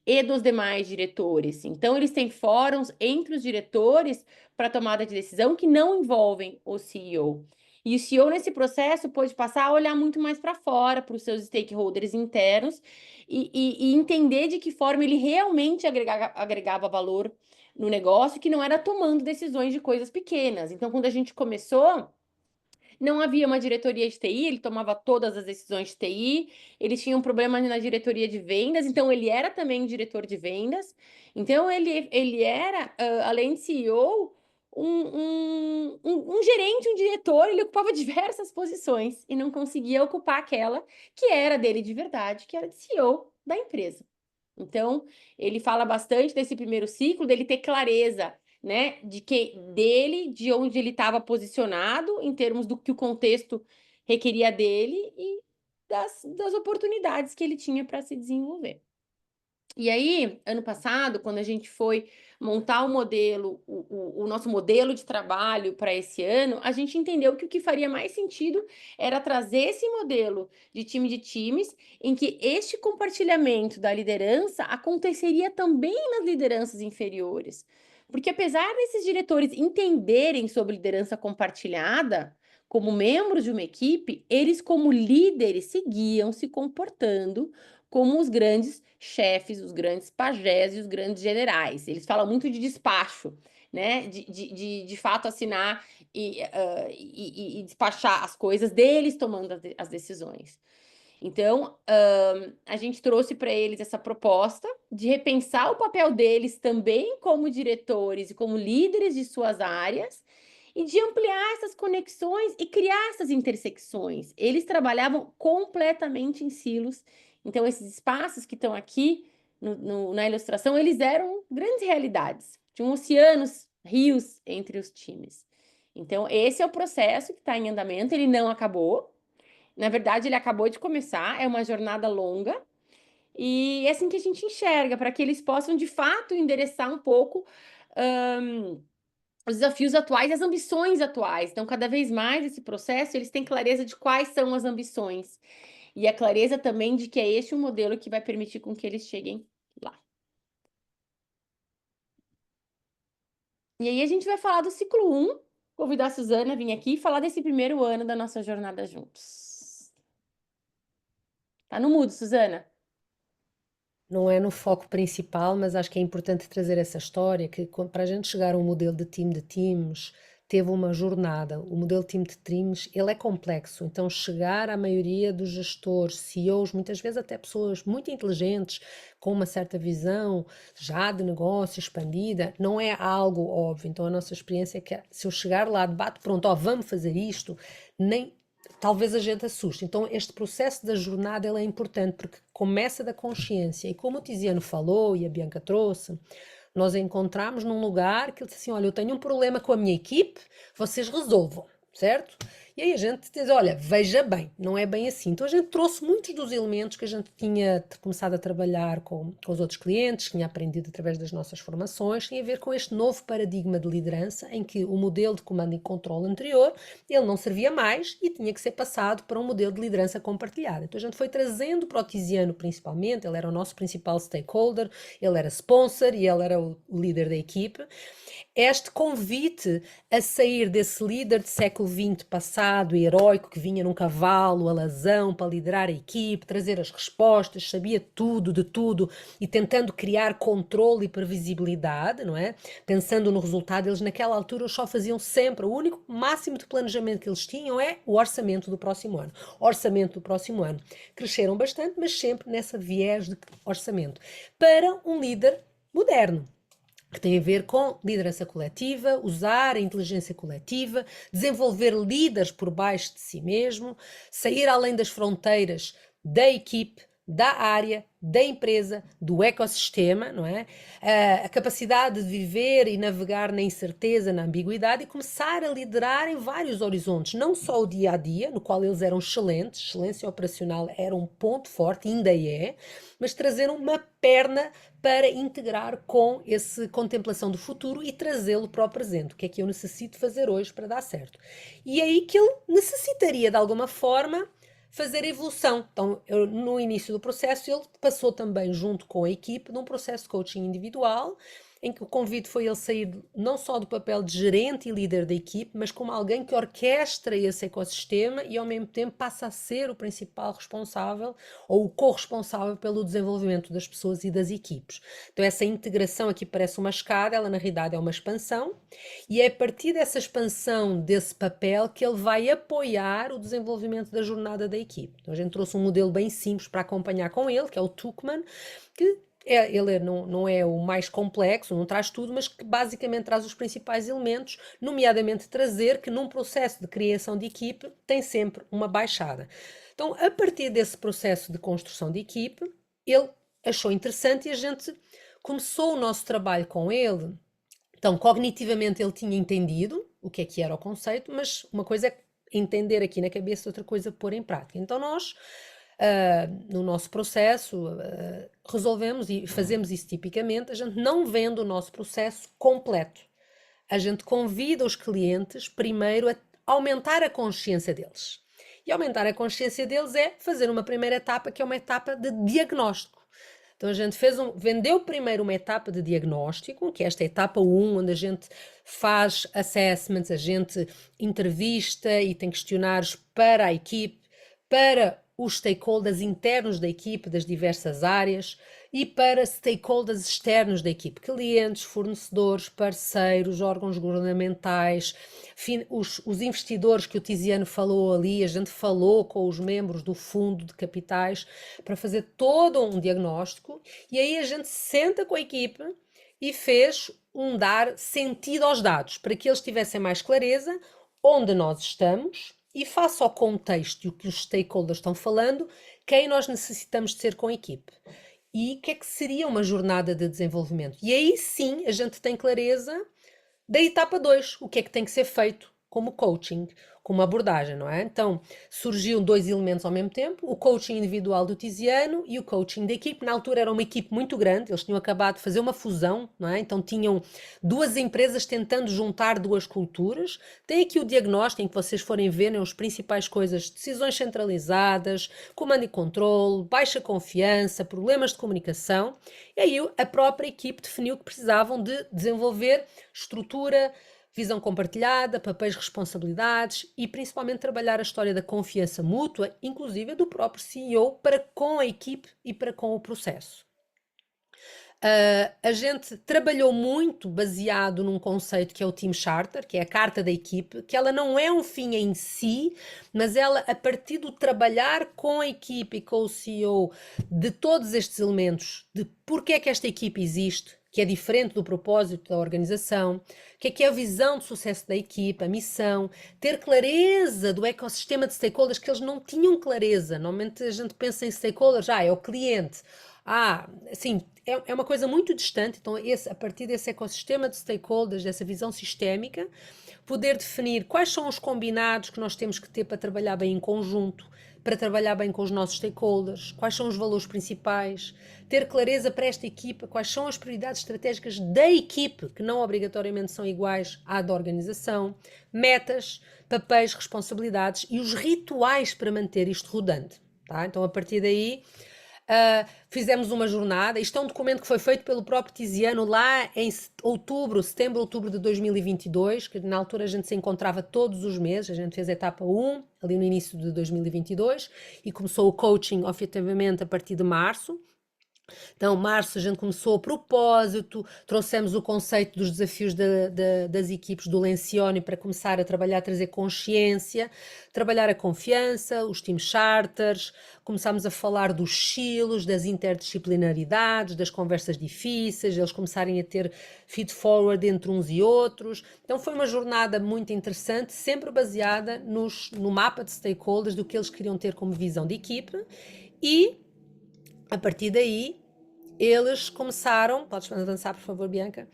e dos demais diretores. Então, eles têm fóruns entre os diretores para tomada de decisão que não envolvem o CEO. E o CEO, nesse processo, pôde passar a olhar muito mais para fora, para os seus stakeholders internos, e entender de que forma ele realmente agregava valor no negócio, que não era tomando decisões de coisas pequenas. Então, quando a gente começou, não havia uma diretoria de TI, ele tomava todas as decisões de TI, eles tinham um problema na diretoria de vendas, então ele era também diretor de vendas, então ele era, além de CEO, um gerente, um diretor, ele ocupava diversas posições e não conseguia ocupar aquela que era dele de verdade, que era de CEO da empresa. Então, ele fala bastante desse primeiro ciclo, dele ter clareza, né, de onde ele estava posicionado, em termos do que o contexto requeria dele e das oportunidades que ele tinha para se desenvolver. E aí, ano passado, quando a gente foi montar o modelo, o nosso modelo de trabalho para esse ano, a gente entendeu que o que faria mais sentido era trazer esse modelo de time de times, em que este compartilhamento da liderança aconteceria também nas lideranças inferiores. Porque apesar desses diretores entenderem sobre liderança compartilhada, como membros de uma equipe, eles, como líderes, seguiam se comportando como os grandes chefes, os grandes pajés e os grandes generais. Eles falam muito de despacho, né? De fato assinar e despachar as coisas deles tomando as decisões. Então, a gente trouxe para eles essa proposta de repensar o papel deles também como diretores e como líderes de suas áreas e de ampliar essas conexões e criar essas intersecções. Eles trabalhavam completamente em silos. Então, esses espaços que estão aqui na ilustração, eles eram grandes realidades. Tinham oceanos, rios entre os times. Então, esse é o processo que está em andamento, ele não acabou. Na verdade, ele acabou de começar, é uma jornada longa. E é assim que a gente enxerga, para que eles possam, de fato, endereçar um pouco os desafios atuais e as ambições atuais. Então, cada vez mais esse processo, eles têm clareza de quais são as ambições. E a clareza também de que é este o modelo que vai permitir com que eles cheguem lá. E aí a gente vai falar do ciclo 1, convidar a Suzana a vir aqui e falar desse primeiro ano da nossa jornada juntos. Tá no mudo, Suzana? Não é no foco principal, mas acho que é importante trazer essa história que para a gente chegar a um modelo de time de times, teve uma jornada. O modelo de time de times, ele é complexo, então chegar à maioria dos gestores, CEOs, muitas vezes até pessoas muito inteligentes, com uma certa visão já de negócio expandida, não é algo óbvio. Então a nossa experiência é que se eu chegar lá, debate pronto, ó, vamos fazer isto, nem talvez a gente assuste. Então, este processo da jornada ele é importante porque começa da consciência. E como o Tiziano falou e a Bianca trouxe, nós encontramos num lugar que ele disse assim: olha, eu tenho um problema com a minha equipe, vocês resolvam, certo? E aí a gente diz: olha, veja bem, não é bem assim. Então a gente trouxe muitos dos elementos que a gente tinha começado a trabalhar com os outros clientes, tinha aprendido através das nossas formações, tem a ver com este novo paradigma de liderança em que o modelo de comando e controle anterior, ele não servia mais e tinha que ser passado para um modelo de liderança compartilhada. Então a gente foi trazendo para o Tiziano principalmente, ele era o nosso principal stakeholder, ele era sponsor e ele era o líder da equipe, este convite a sair desse líder de século XX passado, heróico, que vinha num cavalo, alazão, para liderar a equipe, trazer as respostas, sabia tudo de tudo e tentando criar controle e previsibilidade, não é? Pensando no resultado, eles naquela altura só faziam sempre, o único máximo de planejamento que eles tinham é o orçamento do próximo ano. Orçamento do próximo ano. Cresceram bastante, mas sempre nessa viés de orçamento. Para um líder moderno, que tem a ver com liderança coletiva, usar a inteligência coletiva, desenvolver líderes por baixo de si mesmo, sair além das fronteiras da equipe, da área, da empresa, do ecossistema, não é? A capacidade de viver e navegar na incerteza, na ambiguidade e começar a liderar em vários horizontes, não só o dia a dia, no qual eles eram excelentes, excelência operacional era um ponto forte, ainda é, mas trazer uma perna para integrar com essa contemplação do futuro e trazê-lo para o presente. O que é que eu necessito fazer hoje para dar certo? E é aí que ele necessitaria, de alguma forma, fazer evolução. Então, no início do processo, ele passou também, junto com a equipe, num processo de coaching individual em que o convite foi ele sair não só do papel de gerente e líder da equipe, mas como alguém que orquestra esse ecossistema e ao mesmo tempo passa a ser o principal responsável ou o corresponsável pelo desenvolvimento das pessoas e das equipes. Então essa integração aqui parece uma escada, ela na realidade é uma expansão, e é a partir dessa expansão desse papel que ele vai apoiar o desenvolvimento da jornada da equipe. Então a gente trouxe um modelo bem simples para acompanhar com ele, que é o Tuchman, que ele não é o mais complexo, não traz tudo, mas que basicamente traz os principais elementos, nomeadamente trazer que num processo de criação de equipe tem sempre uma baixada. Então, a partir desse processo de construção de equipe, ele achou interessante e a gente começou o nosso trabalho com ele. Então, cognitivamente ele tinha entendido o que era o conceito, mas uma coisa é entender aqui na cabeça, outra coisa é pôr em prática. Então nós no nosso processo, resolvemos e fazemos isso tipicamente, a gente não vende o nosso processo completo. A gente convida os clientes primeiro a aumentar a consciência deles. E aumentar a consciência deles é fazer uma primeira etapa, que é uma etapa de diagnóstico. Então a gente vendeu primeiro uma etapa de diagnóstico, que é esta etapa 1, onde a gente faz assessments, a gente entrevista e tem questionários para a equipe, para os stakeholders internos da equipe, das diversas áreas, e para stakeholders externos da equipe, clientes, fornecedores, parceiros, órgãos governamentais, os investidores que o Tiziano falou ali, a gente falou com os membros do fundo de capitais para fazer todo um diagnóstico, e aí a gente senta com a equipe e fez dar sentido aos dados, para que eles tivessem mais clareza onde nós estamos, e face ao contexto e o que os stakeholders estão falando, quem nós necessitamos de ser com a equipe. E o que é que seria uma jornada de desenvolvimento? E aí sim a gente tem clareza da etapa 2, o que é que tem que ser feito como coaching, como abordagem, não é? Então, surgiam 2 elementos ao mesmo tempo, o coaching individual do Tiziano e o coaching da equipe. Na altura era uma equipe muito grande, eles tinham acabado de fazer uma fusão, não é? Então tinham 2 empresas tentando juntar 2 culturas. Tem aqui o diagnóstico em que vocês forem verem as principais coisas, decisões centralizadas, comando e controle, baixa confiança, problemas de comunicação. E aí a própria equipe definiu que precisavam de desenvolver estrutura, visão compartilhada, papéis, responsabilidades e principalmente trabalhar a história da confiança mútua, inclusive do próprio CEO, para com a equipe e para com o processo. A gente trabalhou muito baseado num conceito que é o Team Charter, que é a carta da equipe, que ela não é um fim em si, mas ela, a partir do trabalhar com a equipe e com o CEO de todos estes elementos, de porque é que esta equipe existe, que é diferente do propósito da organização, o que é a visão de sucesso da equipe, a missão, ter clareza do ecossistema de stakeholders, que eles não tinham clareza. Normalmente a gente pensa em stakeholders, é o cliente, assim, é uma coisa muito distante. Então a partir desse ecossistema de stakeholders, dessa visão sistémica, poder definir quais são os combinados que nós temos que ter para trabalhar bem em conjunto, para trabalhar bem com os nossos stakeholders, quais são os valores principais, ter clareza para esta equipa, quais são as prioridades estratégicas da equipe, que não obrigatoriamente são iguais à da organização, metas, papéis, responsabilidades e os rituais para manter isto rodante. Tá? Então, a partir daí, fizemos uma jornada. Isto é um documento que foi feito pelo próprio Tiziano lá em setembro, outubro de 2022, que na altura a gente se encontrava todos os meses. A gente fez a etapa 1, ali no início de 2022, e começou o coaching efetivamente a partir de março. Então, março a gente começou o propósito, trouxemos o conceito dos desafios das equipes do Lencioni para começar a trabalhar, a trazer consciência, trabalhar a confiança, os team charters, começámos a falar dos silos, das interdisciplinaridades, das conversas difíceis, eles começarem a ter feed forward entre uns e outros. Então foi uma jornada muito interessante, sempre baseada no mapa de stakeholders, do que eles queriam ter como visão de equipe, e a partir daí, eles começaram, podes avançar por favor, Bianca,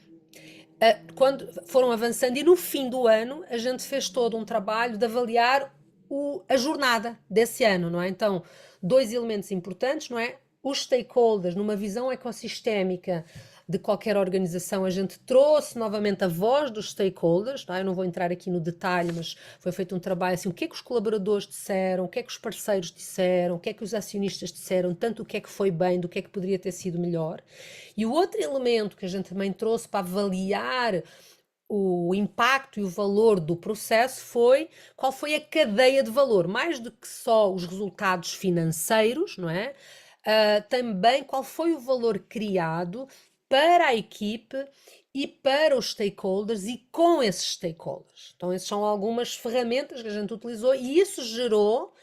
quando foram avançando, e no fim do ano a gente fez todo um trabalho de avaliar a jornada desse ano, não é? Então, 2 elementos importantes, não é? Os stakeholders, numa visão ecossistémica, de qualquer organização, a gente trouxe novamente a voz dos stakeholders, tá? Eu não vou entrar aqui no detalhe, mas foi feito um trabalho assim, o que é que os colaboradores disseram, o que é que os parceiros disseram, o que é que os acionistas disseram, tanto o que é que foi bem, do que é que poderia ter sido melhor. E o outro elemento que a gente também trouxe para avaliar o impacto e o valor do processo foi qual foi a cadeia de valor, mais do que só os resultados financeiros, não é? Também qual foi o valor criado para a equipe e para os stakeholders e com esses stakeholders. Então, essas são algumas ferramentas que a gente utilizou e isso gerou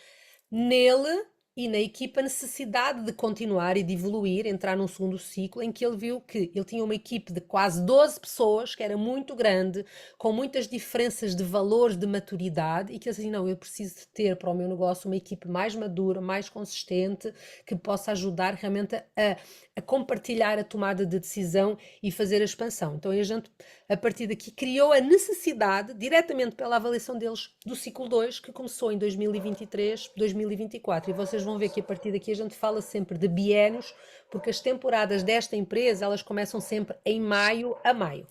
nele e na equipa a necessidade de continuar e de evoluir, entrar num segundo ciclo em que ele viu que ele tinha uma equipe de quase 12 pessoas, que era muito grande, com muitas diferenças de valores, de maturidade, e que ele disse assim, não, eu preciso de ter para o meu negócio uma equipe mais madura, mais consistente, que possa ajudar realmente a compartilhar a tomada de decisão e fazer a expansão. Então a gente, a partir daqui, criou a necessidade, diretamente pela avaliação deles, do ciclo 2, que começou em 2023, 2024. E vocês vão ver que a partir daqui a gente fala sempre de biénios, porque as temporadas desta empresa, elas começam sempre em maio a maio.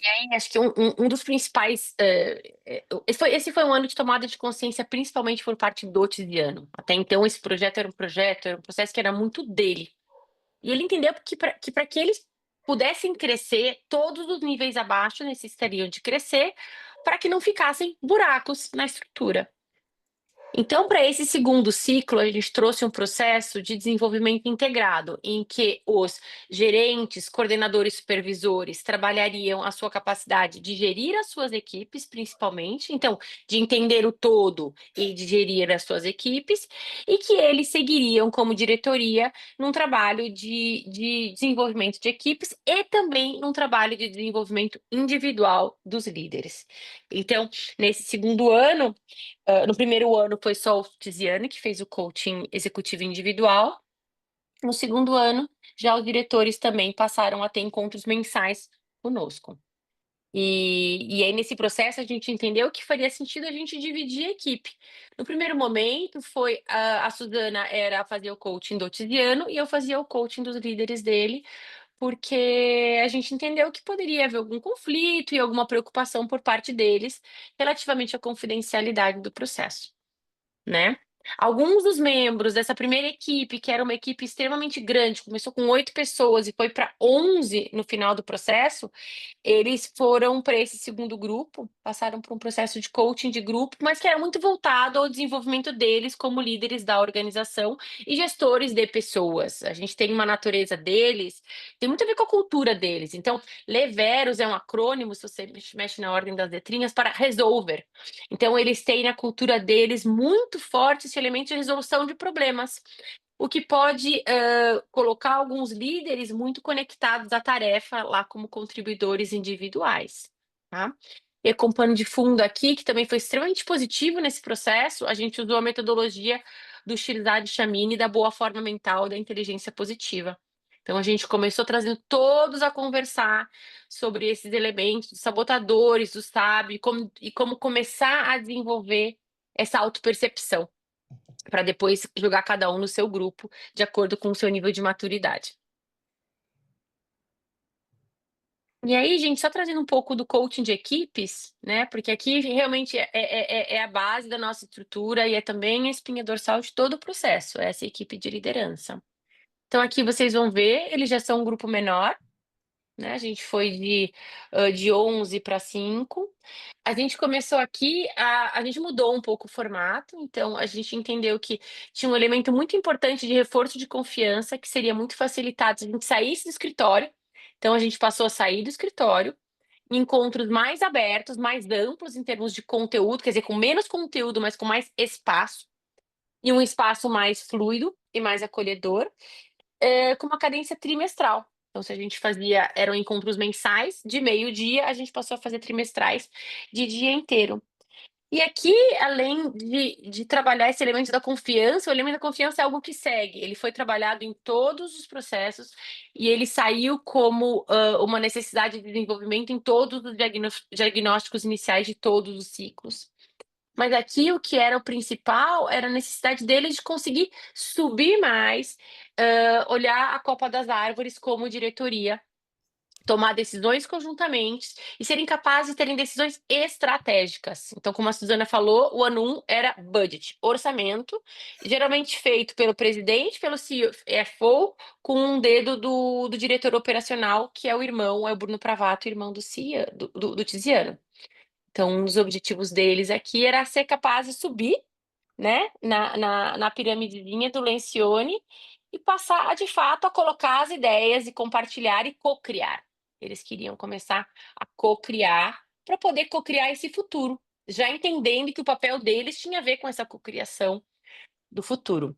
E aí, acho que um dos principais. Esse foi um ano de tomada de consciência, principalmente por parte do Tiziano. Até então, esse projeto, era um processo que era muito dele. E ele entendeu que para que eles pudessem crescer, todos os níveis abaixo necessitariam de crescer para que não ficassem buracos na estrutura. Então, para esse segundo ciclo, a gente trouxe um processo de desenvolvimento integrado, em que os gerentes, coordenadores, supervisores trabalhariam a sua capacidade de gerir as suas equipes, principalmente, então, de entender o todo e de gerir as suas equipes, e que eles seguiriam como diretoria num trabalho de desenvolvimento de equipes e também num trabalho de desenvolvimento individual dos líderes. Então, nesse segundo ano, no primeiro ano foi só o Tiziane que fez o coaching executivo individual. No segundo ano, já os diretores também passaram a ter encontros mensais conosco. E aí, nesse processo, a gente entendeu que faria sentido a gente dividir a equipe. No primeiro momento, foi a Suzana era fazer o coaching do Tiziano e eu fazia o coaching dos líderes dele, porque a gente entendeu que poderia haver algum conflito e alguma preocupação por parte deles relativamente à confidencialidade do processo, né? Alguns dos membros dessa primeira equipe, que era uma equipe extremamente grande, começou com 8 pessoas e foi para 11 no final do processo, eles foram para esse segundo grupo, passaram por um processo de coaching de grupo, mas que era muito voltado ao desenvolvimento deles como líderes da organização e gestores de pessoas. A gente tem uma natureza deles, tem muito a ver com a cultura deles. Então, Leveros é um acrônimo, se você mexe na ordem das letrinhas, para resolver. Então, eles têm na cultura deles muito forte esse elemento de resolução de problemas, o que pode colocar alguns líderes muito conectados à tarefa lá como contribuidores individuais, tá? E com pano de fundo aqui, que também foi extremamente positivo nesse processo, a gente usou a metodologia do Shirzad Chamine da boa forma mental da inteligência positiva. Então, a gente começou trazendo todos a conversar sobre esses elementos, dos sabotadores, do sábio, e como começar a desenvolver essa autopercepção, para depois jogar cada um no seu grupo, de acordo com o seu nível de maturidade. E aí, gente, só trazendo um pouco do coaching de equipes, né? Porque aqui realmente é a base da nossa estrutura e é também a espinha dorsal de todo o processo, essa equipe de liderança. Então, aqui vocês vão ver, eles já são um grupo menor, né? A gente foi de 11 para 5. A gente começou aqui, a gente mudou um pouco o formato, então a gente entendeu que tinha um elemento muito importante de reforço de confiança, que seria muito facilitado se a gente saísse do escritório. Então a gente passou a sair do escritório, em encontros mais abertos, mais amplos em termos de conteúdo, quer dizer, com menos conteúdo, mas com mais espaço, e um espaço mais fluido e mais acolhedor, com uma cadência trimestral. Então, se a gente eram encontros mensais, de meio-dia, a gente passou a fazer trimestrais de dia inteiro. E aqui, além de trabalhar esse elemento da confiança, o elemento da confiança é algo que segue. Ele foi trabalhado em todos os processos e ele saiu como uma necessidade de desenvolvimento em todos os diagnósticos iniciais de todos os ciclos. Mas aqui o que era o principal era a necessidade deles de conseguir subir mais, olhar a copa das árvores como diretoria, tomar decisões conjuntamente e serem capazes de terem decisões estratégicas. Então, como a Suzana falou, o ano 1 era budget, orçamento, geralmente feito pelo presidente, pelo CFO, com um dedo do diretor operacional, que é o Bruno Pravato, irmão do Tiziano. Então, um dos objetivos deles aqui era ser capaz de subir, né, na piramidezinha do Lencioni e passar, de fato, a colocar as ideias e compartilhar e co-criar. Eles queriam começar a co-criar para poder co-criar esse futuro, já entendendo que o papel deles tinha a ver com essa co-criação do futuro.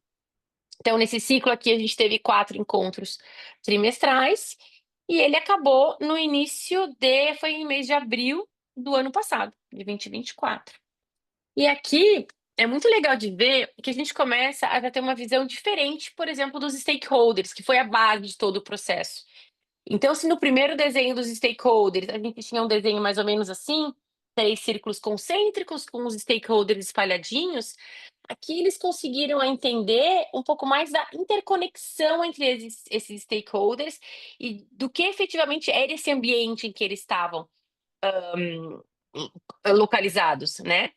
Então, nesse ciclo aqui, a gente teve 4 encontros trimestrais e ele acabou no foi em mês de abril do ano passado, de 2024. E aqui é muito legal de ver que a gente começa a já ter uma visão diferente, por exemplo, dos stakeholders, que foi a base de todo o processo. Então, se no primeiro desenho dos stakeholders a gente tinha um desenho mais ou menos assim, 3 círculos concêntricos com os stakeholders espalhadinhos, aqui eles conseguiram entender um pouco mais da interconexão entre esses stakeholders e do que efetivamente era esse ambiente em que eles estavam localizados, né?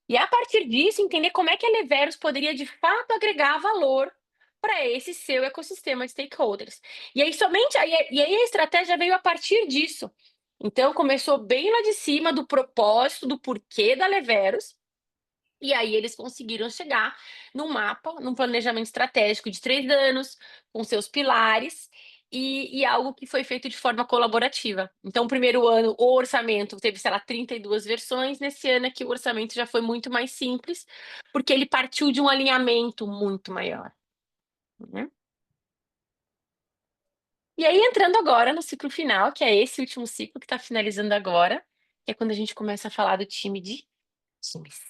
E a partir disso, entender como é que a Leveros poderia de fato agregar valor para esse seu ecossistema de stakeholders. E aí a estratégia veio a partir disso. Então começou bem lá de cima do propósito, do porquê da Leveros, e aí eles conseguiram chegar num mapa, num planejamento estratégico de 3 anos, com seus pilares, e algo que foi feito de forma colaborativa. Então, o primeiro ano, o orçamento teve, sei lá, 32 versões. Nesse ano aqui, o orçamento já foi muito mais simples, porque ele partiu de um alinhamento muito maior, né? E aí, entrando agora no ciclo final, que é esse último ciclo que está finalizando agora, que é quando a gente começa a falar do time de times.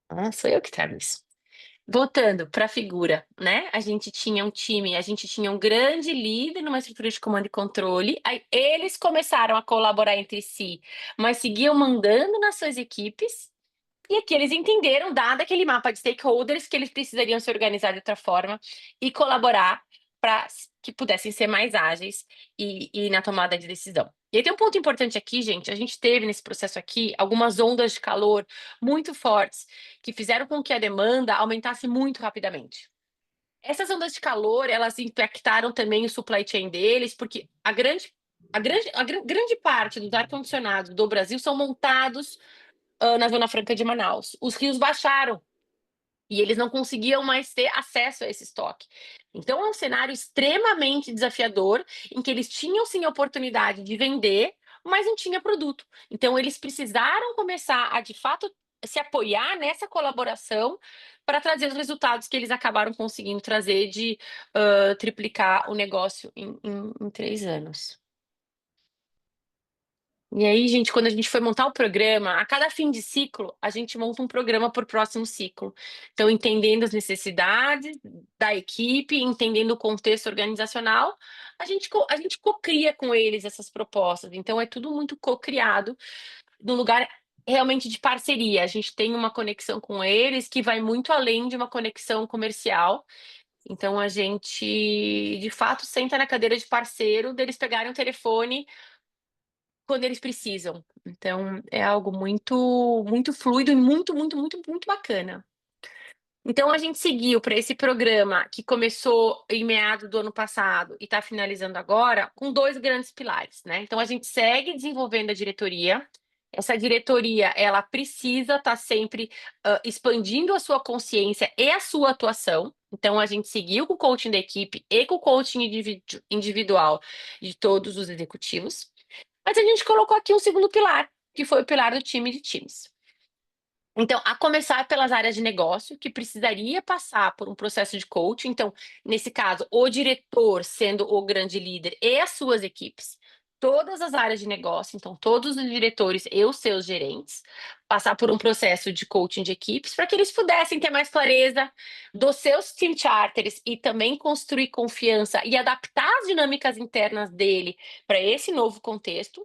Ah, sou eu que trago isso. Voltando para a figura, né? A gente tinha um grande líder numa estrutura de comando e controle. Aí eles começaram a colaborar entre si, mas seguiam mandando nas suas equipes. E aqui eles entenderam, dado aquele mapa de stakeholders, que eles precisariam se organizar de outra forma e colaborar para que pudessem ser mais ágeis e na tomada de decisão. E aí tem um ponto importante aqui, gente. A gente teve nesse processo aqui algumas ondas de calor muito fortes que fizeram com que a demanda aumentasse muito rapidamente. Essas ondas de calor, elas impactaram também o supply chain deles, porque grande parte dos ar-condicionados do Brasil são montados na Zona Franca de Manaus. Os rios baixaram e eles não conseguiam mais ter acesso a esse estoque. Então, é um cenário extremamente desafiador, em que eles tinham sim a oportunidade de vender, mas não tinha produto. Então, eles precisaram começar a, de fato, se apoiar nessa colaboração para trazer os resultados que eles acabaram conseguindo trazer de triplicar o negócio em 3 anos. E aí, gente, quando a gente foi montar o programa, a cada fim de ciclo, a gente monta um programa para o próximo ciclo. Então, entendendo as necessidades da equipe, entendendo o contexto organizacional, a gente co-cria com eles essas propostas. Então, é tudo muito co-criado, num lugar realmente de parceria. A gente tem uma conexão com eles que vai muito além de uma conexão comercial. Então, a gente, de fato, senta na cadeira de parceiro, deles pegarem o telefone quando eles precisam. Então, é algo muito, muito fluido e muito, muito, muito, muito bacana. Então, a gente seguiu para esse programa que começou em meados do ano passado e está finalizando agora, com 2 grandes pilares, né? Então, a gente segue desenvolvendo a diretoria. Essa diretoria, ela precisa estar sempre expandindo a sua consciência e a sua atuação. Então, a gente seguiu com o coaching da equipe e com o coaching individual de todos os executivos. Mas a gente colocou aqui um segundo pilar, que foi o pilar do time de times. Então, a começar pelas áreas de negócio, que precisaria passar por um processo de coaching. Então, nesse caso, o diretor sendo o grande líder e as suas equipes, todas as áreas de negócio, então todos os diretores e os seus gerentes, passar por um processo de coaching de equipes para que eles pudessem ter mais clareza dos seus team charters e também construir confiança e adaptar as dinâmicas internas dele para esse novo contexto.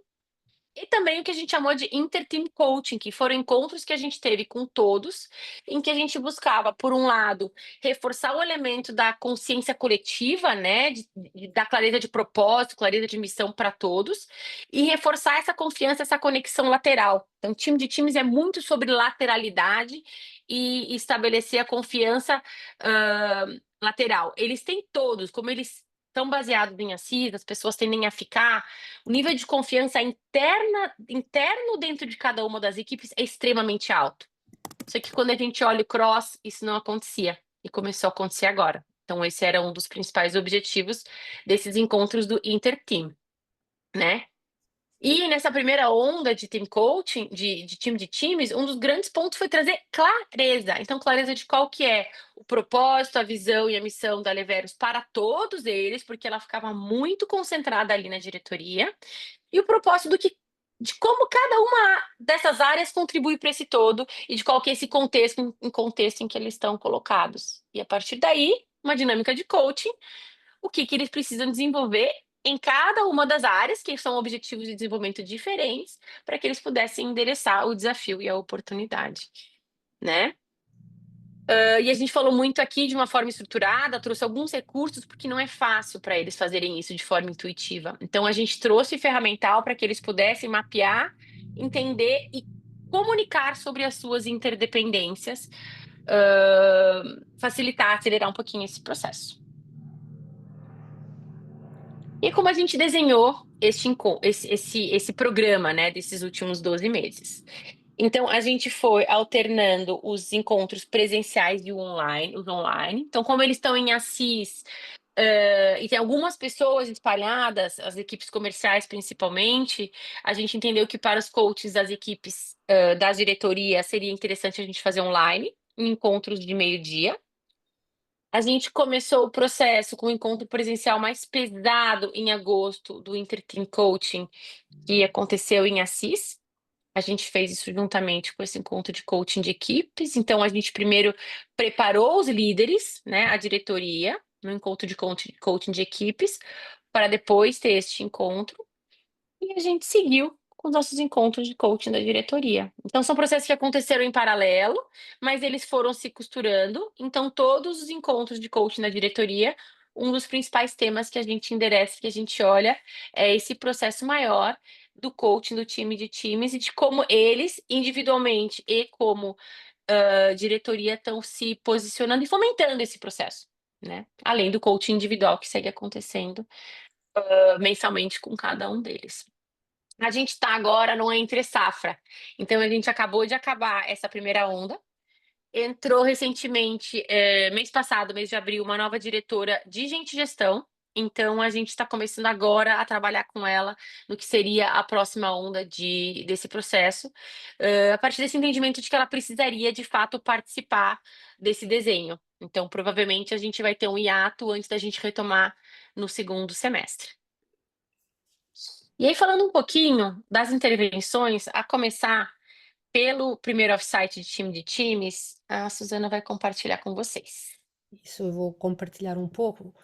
E também o que a gente chamou de Inter-Team Coaching, que foram encontros que a gente teve com todos, em que a gente buscava, por um lado, reforçar o elemento da consciência coletiva, né, da clareza de propósito, clareza de missão para todos, e reforçar essa confiança, essa conexão lateral. Então, time de times é muito sobre lateralidade e estabelecer a confiança lateral. Eles têm todos, como eles estão baseados em ACIS, as pessoas tendem a ficar, o nível de confiança interno dentro de cada uma das equipes é extremamente alto. Só que quando a gente olha o cross, isso não acontecia. E começou a acontecer agora. Então, esse era um dos principais objetivos desses encontros do Interteam, né? E nessa primeira onda de team coaching, de time de times, um dos grandes pontos foi trazer clareza. Então, clareza de qual que é o propósito, a visão e a missão da Leveros para todos eles, porque ela ficava muito concentrada ali na diretoria, e o propósito de como cada uma dessas áreas contribui para esse todo e de qual que é esse contexto em que eles estão colocados. E a partir daí, uma dinâmica de coaching, o que eles precisam desenvolver em cada uma das áreas, que são objetivos de desenvolvimento diferentes, para que eles pudessem endereçar o desafio e a oportunidade, né? E a gente falou muito aqui de uma forma estruturada, trouxe alguns recursos, porque não é fácil para eles fazerem isso de forma intuitiva. Então, a gente trouxe ferramental para que eles pudessem mapear, entender e comunicar sobre as suas interdependências, facilitar, acelerar um pouquinho esse processo. E como a gente desenhou esse programa, né, desses últimos 12 meses? Então, a gente foi alternando os encontros presenciais e os online. Então, como eles estão em Assis, e tem algumas pessoas espalhadas, as equipes comerciais principalmente, a gente entendeu que para os coaches das equipes da diretoria seria interessante a gente fazer online, em encontros de meio-dia. A gente começou o processo com o encontro presencial mais pesado em agosto do Interteam Coaching, que aconteceu em Assis. A gente fez isso juntamente com esse encontro de coaching de equipes. Então, a gente primeiro preparou os líderes, né, a diretoria, no encontro de coaching de equipes, para depois ter este encontro. E a gente seguiu com os nossos encontros de coaching da diretoria. Então, são processos que aconteceram em paralelo, mas eles foram se costurando. Então, todos os encontros de coaching da diretoria, um dos principais temas que a gente endereça, que a gente olha, é esse processo maior do coaching do time de times e de como eles, individualmente e como diretoria, estão se posicionando e fomentando esse processo, né? Além do coaching individual que segue acontecendo mensalmente com cada um deles. A gente está agora no entre safra. Então, a gente acabou de acabar essa primeira onda. Entrou recentemente, mês passado, mês de abril, uma nova diretora de gente gestão. Então, a gente está começando agora a trabalhar com ela no que seria a próxima onda desse processo, a partir desse entendimento de que ela precisaria, de fato, participar desse desenho. Então, provavelmente, a gente vai ter um hiato antes da gente retomar no segundo semestre. E aí, falando um pouquinho das intervenções, a começar pelo primeiro offsite de times, a Suzana vai compartilhar com vocês. Isso eu vou compartilhar um pouco,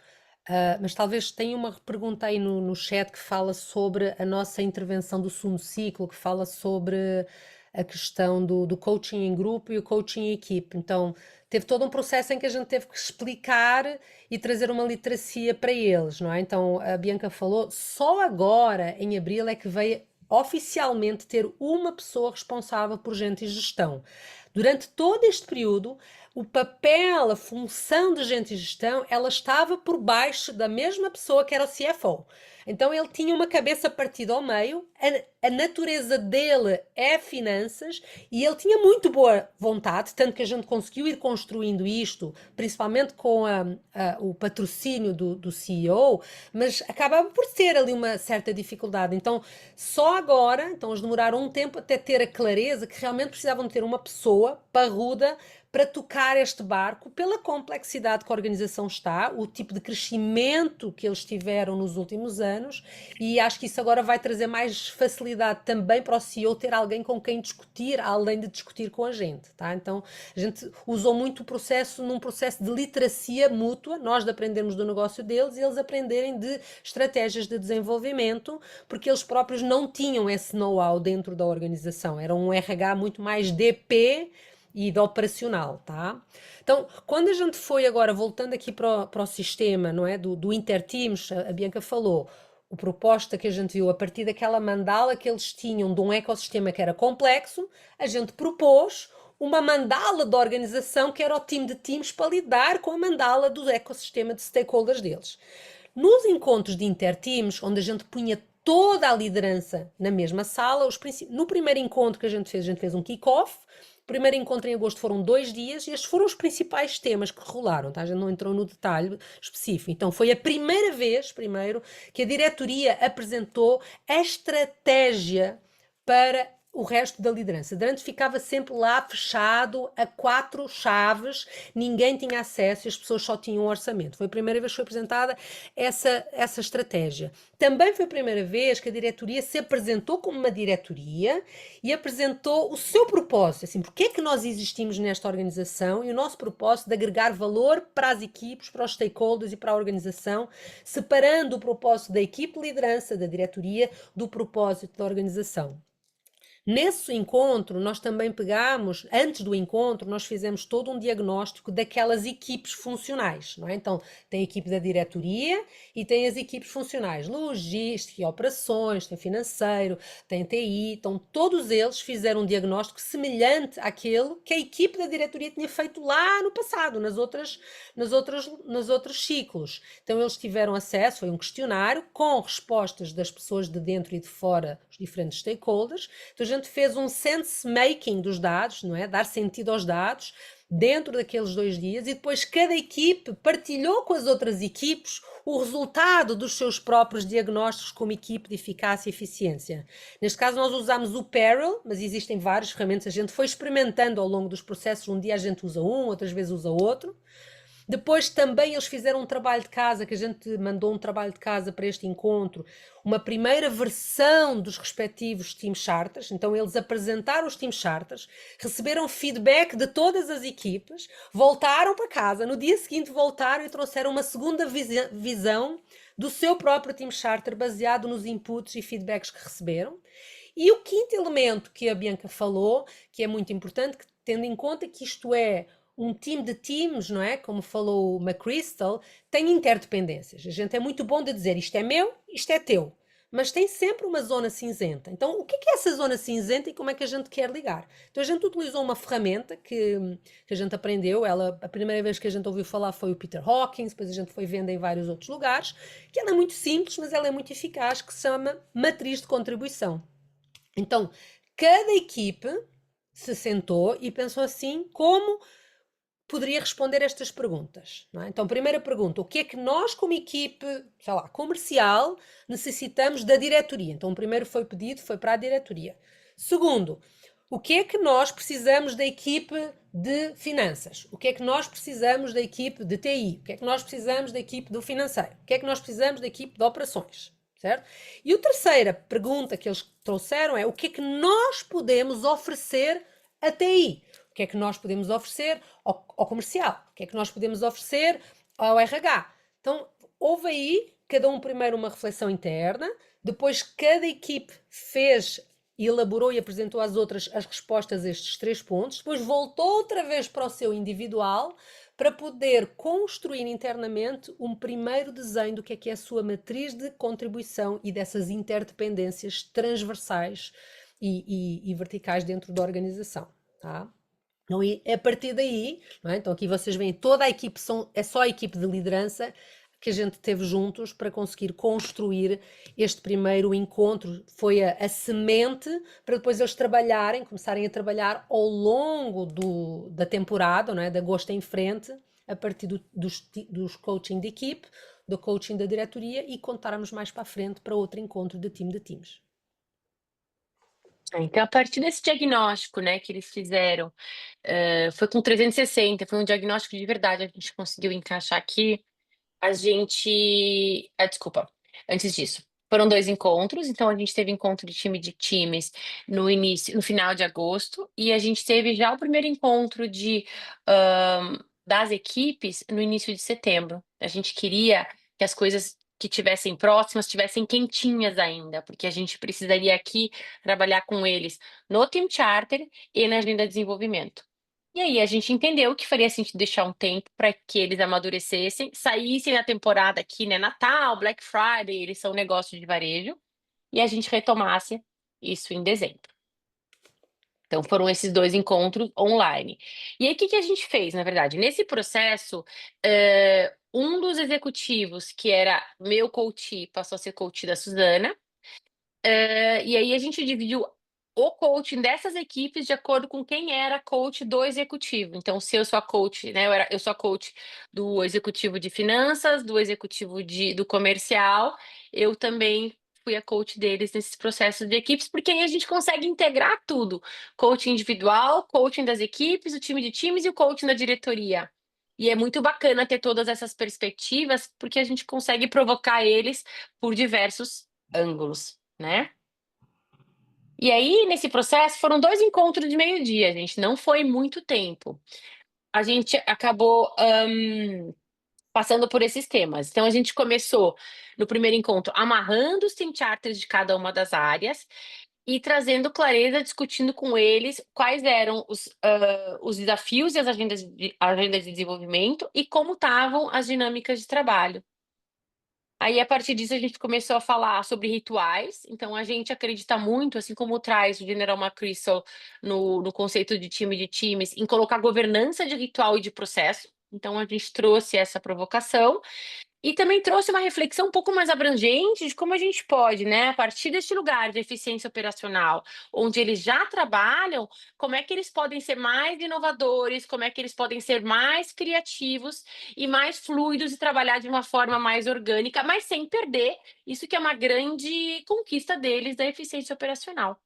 mas talvez tenha uma pergunta aí no chat que fala sobre a nossa intervenção do segundo ciclo, que fala sobre a questão do coaching em grupo e o coaching em equipe. Então, teve todo um processo em que a gente teve que explicar e trazer uma literacia para eles, não é? Então, a Bianca falou, só agora, em abril, é que veio oficialmente ter uma pessoa responsável por gente e gestão. Durante todo este período, o papel, a função de gente e gestão, ela estava por baixo da mesma pessoa que era o CFO. Então ele tinha uma cabeça partida ao meio, a natureza dele é finanças e ele tinha muito boa vontade, tanto que a gente conseguiu ir construindo isto, principalmente com o patrocínio do CEO, mas acabava por ter ali uma certa dificuldade. Então só agora, então eles demoraram um tempo até ter a clareza que realmente precisavam ter uma pessoa parruda para tocar este barco pela complexidade que a organização está, o tipo de crescimento que eles tiveram nos últimos anos, e acho que isso agora vai trazer mais facilidade também para o CEO ter alguém com quem discutir, além de discutir com a gente, tá? Então, a gente usou muito o processo num processo de literacia mútua, nós de aprendermos do negócio deles e eles aprenderem de estratégias de desenvolvimento, porque eles próprios não tinham esse know-how dentro da organização, era um RH muito mais DP e de operacional, tá? Então, quando a gente foi agora, voltando aqui para o sistema, não é? Do Interteams, a Bianca falou, a proposta que a gente viu a partir daquela mandala que eles tinham de um ecossistema que era complexo, a gente propôs uma mandala de organização que era o time de teams para lidar com a mandala do ecossistema de stakeholders deles. Nos encontros de Interteams, onde a gente punha toda a liderança na mesma sala, no primeiro encontro que a gente fez um kick-off. O primeiro encontro em agosto foram 2 dias e estes foram os principais temas que rolaram, tá? A gente não entrou no detalhe específico. Então foi a primeira vez, que a diretoria apresentou a estratégia para o resto da liderança. Antes ficava sempre lá fechado a 4 chaves, ninguém tinha acesso e as pessoas só tinham um orçamento. Foi a primeira vez que foi apresentada essa estratégia. Também foi a primeira vez que a diretoria se apresentou como uma diretoria e apresentou o seu propósito, assim, porque é que nós existimos nesta organização e o nosso propósito de agregar valor para as equipes, para os stakeholders e para a organização, separando o propósito da equipe de liderança, da diretoria, do propósito da organização. Nesse encontro, nós também pegamos, antes do encontro, nós fizemos todo um diagnóstico daquelas equipes funcionais, não é? Então, tem a equipe da diretoria e tem as equipes funcionais, logística, operações, tem financeiro, tem TI, então todos eles fizeram um diagnóstico semelhante àquele que a equipe da diretoria tinha feito lá no passado, nos outros ciclos. Então, eles tiveram acesso, foi um questionário com respostas das pessoas de dentro e de fora, os diferentes stakeholders. Então, a gente fez um sense-making dos dados, não é? Dar sentido aos dados dentro daqueles 2 dias e depois cada equipe partilhou com as outras equipes o resultado dos seus próprios diagnósticos como equipe de eficácia e eficiência. Neste caso nós usamos o Peril, mas existem várias ferramentas, a gente foi experimentando ao longo dos processos, um dia a gente usa um, outras vezes usa outro. Depois também eles fizeram um trabalho de casa, que a gente mandou um trabalho de casa para este encontro, uma primeira versão dos respectivos team charters. Então eles apresentaram os team charters, receberam feedback de todas as equipes, voltaram para casa, no dia seguinte voltaram e trouxeram uma segunda visão do seu próprio team charter baseado nos inputs e feedbacks que receberam. E o quinto elemento que a Bianca falou, que é muito importante, tendo em conta que isto é um time de teams, não é? Como falou o McChrystal, tem interdependências. A gente é muito bom de dizer isto é meu, isto é teu. Mas tem sempre uma zona cinzenta. Então, o que é essa zona cinzenta e como é que a gente quer ligar? Então, a gente utilizou uma ferramenta que a gente aprendeu. A primeira vez que a gente ouviu falar foi o Peter Hawkins, depois a gente foi vendo em vários outros lugares, que ela é muito simples, mas ela é muito eficaz, que se chama matriz de contribuição. Então, cada equipe se sentou e pensou assim, como poderia responder estas perguntas, não é? Então, primeira pergunta, o que é que nós como equipe, sei lá, comercial, necessitamos da diretoria? Então, o primeiro pedido foi para a diretoria. Segundo, o que é que nós precisamos da equipe de finanças? O que é que nós precisamos da equipe de TI? O que é que nós precisamos da equipe do financeiro? O que é que nós precisamos da equipe de operações? Certo? E a terceira pergunta que eles trouxeram é o que é que nós podemos oferecer a TI? O que é que nós podemos oferecer ao comercial? O que é que nós podemos oferecer ao RH? Então, houve aí, cada um primeiro uma reflexão interna, depois cada equipe elaborou e apresentou às outras as respostas a estes 3 pontos, depois voltou outra vez para o seu individual para poder construir internamente um primeiro desenho do que é a sua matriz de contribuição e dessas interdependências transversais e verticais dentro da organização, tá? Então, a partir daí, não é? Então aqui vocês veem toda a equipe, é só a equipe de liderança que a gente teve juntos para conseguir construir este primeiro encontro. Foi a semente para depois eles começarem a trabalhar ao longo da temporada, não é? De agosto em frente, a partir dos coaching de equipe, do coaching da diretoria e contarmos mais para a frente para outro encontro de time de teams. Então, a partir desse diagnóstico, né, que eles fizeram, foi com 360, foi um diagnóstico de verdade, a gente conseguiu encaixar aqui. Desculpa, antes disso, foram 2 encontros, então a gente teve encontro de time de times no final de agosto, e a gente teve já o primeiro encontro das equipes no início de setembro. A gente queria que as coisas que tivessem próximas, tivessem quentinhas ainda, porque a gente precisaria aqui trabalhar com eles no Team Charter e na agenda de desenvolvimento. E aí a gente entendeu que faria sentido deixar um tempo para que eles amadurecessem, saíssem na temporada aqui, né? Natal, Black Friday, eles são negócio de varejo, e a gente retomasse isso em dezembro. Então foram esses 2 encontros online. E aí o que que a gente fez, na verdade? Nesse processo, um dos executivos, que era meu coach, passou a ser coach da Suzana, e aí a gente dividiu o coaching dessas equipes de acordo com quem era coach do executivo. Então, se eu sou a coach, né, eu sou a coach do executivo de finanças, do executivo do comercial, eu também fui a coach deles nesses processos de equipes, porque aí a gente consegue integrar tudo: coaching individual, coaching das equipes, o time de times e o coaching da diretoria. E é muito bacana ter todas essas perspectivas, porque a gente consegue provocar eles por diversos ângulos, né? E aí, nesse processo, foram 2 encontros de meio-dia, gente, não foi muito tempo. A gente acabou, passando por esses temas. Então a gente começou, no primeiro encontro, amarrando os team charters de cada uma das áreas e trazendo clareza, discutindo com eles quais eram os desafios e as agendas de desenvolvimento e como estavam as dinâmicas de trabalho. Aí, a partir disso, a gente começou a falar sobre rituais. Então, a gente acredita muito, assim como traz o General McChrystal no conceito de time de times, em colocar governança de ritual e de processo. Então, a gente trouxe essa provocação. E também trouxe uma reflexão um pouco mais abrangente de como a gente pode, né, a partir deste lugar de eficiência operacional, onde eles já trabalham, como é que eles podem ser mais inovadores, como é que eles podem ser mais criativos e mais fluidos e trabalhar de uma forma mais orgânica, mas sem perder isso que é uma grande conquista deles, da eficiência operacional.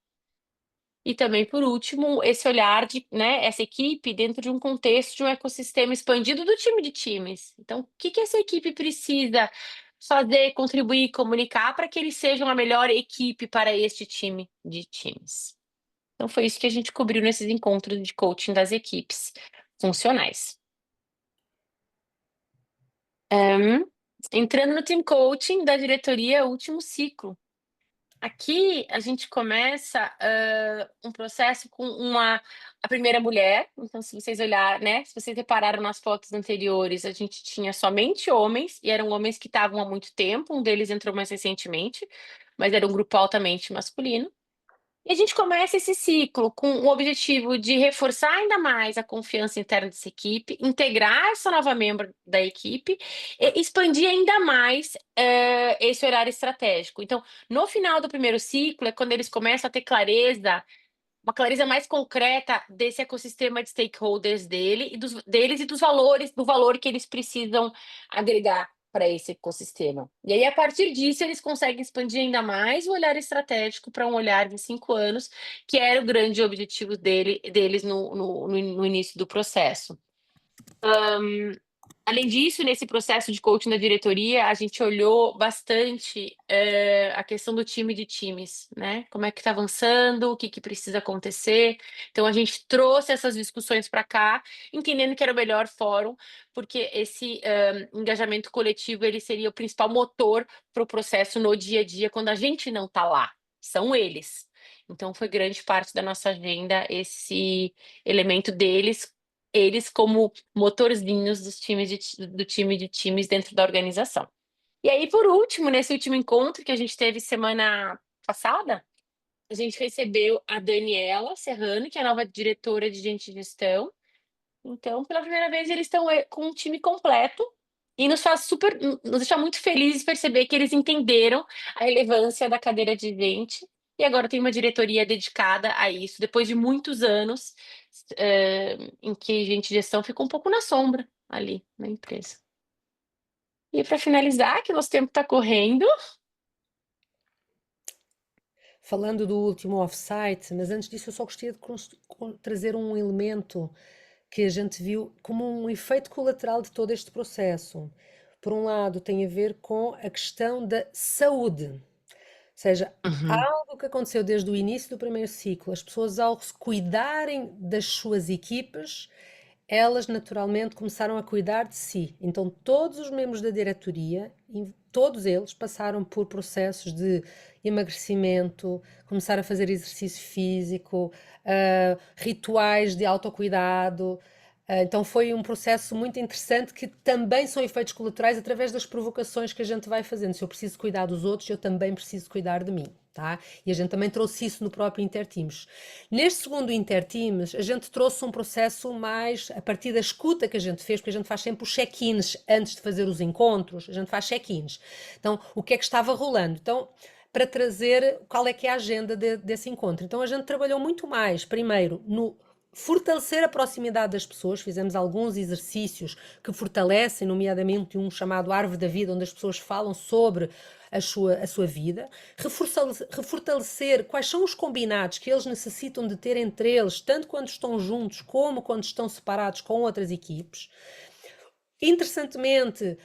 E também, por último, esse olhar de, né, essa equipe dentro de um contexto de um ecossistema expandido do time de times. Então, o que que essa equipe precisa fazer, contribuir, comunicar para que eles sejam a melhor equipe para este time de times? Então, foi isso que a gente cobriu nesses encontros de coaching das equipes funcionais. Entrando no team coaching da diretoria, último ciclo. Aqui a gente começa um processo com a primeira mulher. Então, se vocês olharem, né? Se vocês repararam nas fotos anteriores, a gente tinha somente homens, e eram homens que estavam há muito tempo. Um deles entrou mais recentemente, mas era um grupo altamente masculino. E a gente começa esse ciclo com o objetivo de reforçar ainda mais a confiança interna dessa equipe, integrar essa nova membro da equipe e expandir ainda mais esse horário estratégico. Então, no final do primeiro ciclo, é quando eles começam a ter clareza, uma clareza mais concreta desse ecossistema de stakeholders deles e dos valores, do valor que eles precisam agregar para esse ecossistema. E aí, a partir disso, eles conseguem expandir ainda mais o olhar estratégico para um olhar de 5 anos, que era o grande objetivo deles no início do processo. Além disso, nesse processo de coaching da diretoria, a gente olhou bastante a questão do time de times, né? Como é que está avançando, o que que precisa acontecer. Então, a gente trouxe essas discussões para cá, entendendo que era o melhor fórum, porque esse engajamento coletivo ele seria o principal motor para o processo no dia a dia, quando a gente não está lá. São eles. Então, foi grande parte da nossa agenda esse elemento deles, eles como motorzinhos do time de times dentro da organização. E aí, por último, nesse último encontro que a gente teve semana passada, a gente recebeu a Daniela Serrano, que é a nova diretora de Gente de Gestão. Então, pela primeira vez, eles estão com um time completo e nos deixa muito felizes perceber que eles entenderam a relevância da cadeira de gente e agora tem uma diretoria dedicada a isso, depois de muitos anos em que gente de gestão ficou um pouco na sombra ali na empresa. E para finalizar, que nosso tempo está correndo. falando do último offsite, mas antes disso eu só gostaria de trazer um elemento que a gente viu como um efeito colateral de todo este processo. Por um lado, tem a ver com a questão da saúde. Ou seja, Uhum. algo que aconteceu desde o início do primeiro ciclo, as pessoas ao se cuidarem das suas equipes, elas naturalmente começaram a cuidar de si. Então, todos os membros da diretoria, todos eles passaram por processos de emagrecimento, começaram a fazer exercício físico, rituais de autocuidado. Então, foi um processo muito interessante que também são efeitos colaterais através das provocações que a gente vai fazendo. Se eu preciso cuidar dos outros, eu também preciso cuidar de mim. Tá? E a gente também trouxe isso no próprio Interteams. Neste segundo Interteams, a gente trouxe um processo mais a partir da escuta que a gente fez, porque a gente faz sempre os check-ins antes de fazer os encontros, a gente faz check-ins. Então, o que é que estava rolando? Então, para trazer qual é que é a agenda desse encontro. Então, a gente trabalhou muito mais, primeiro, no fortalecer a proximidade das pessoas, fizemos alguns exercícios que fortalecem, nomeadamente um chamado Árvore da Vida, onde as pessoas falam sobre a sua vida, refortalecer quais são os combinados que eles necessitam de ter entre eles, tanto quando estão juntos como quando estão separados com outras equipes. Interessantemente,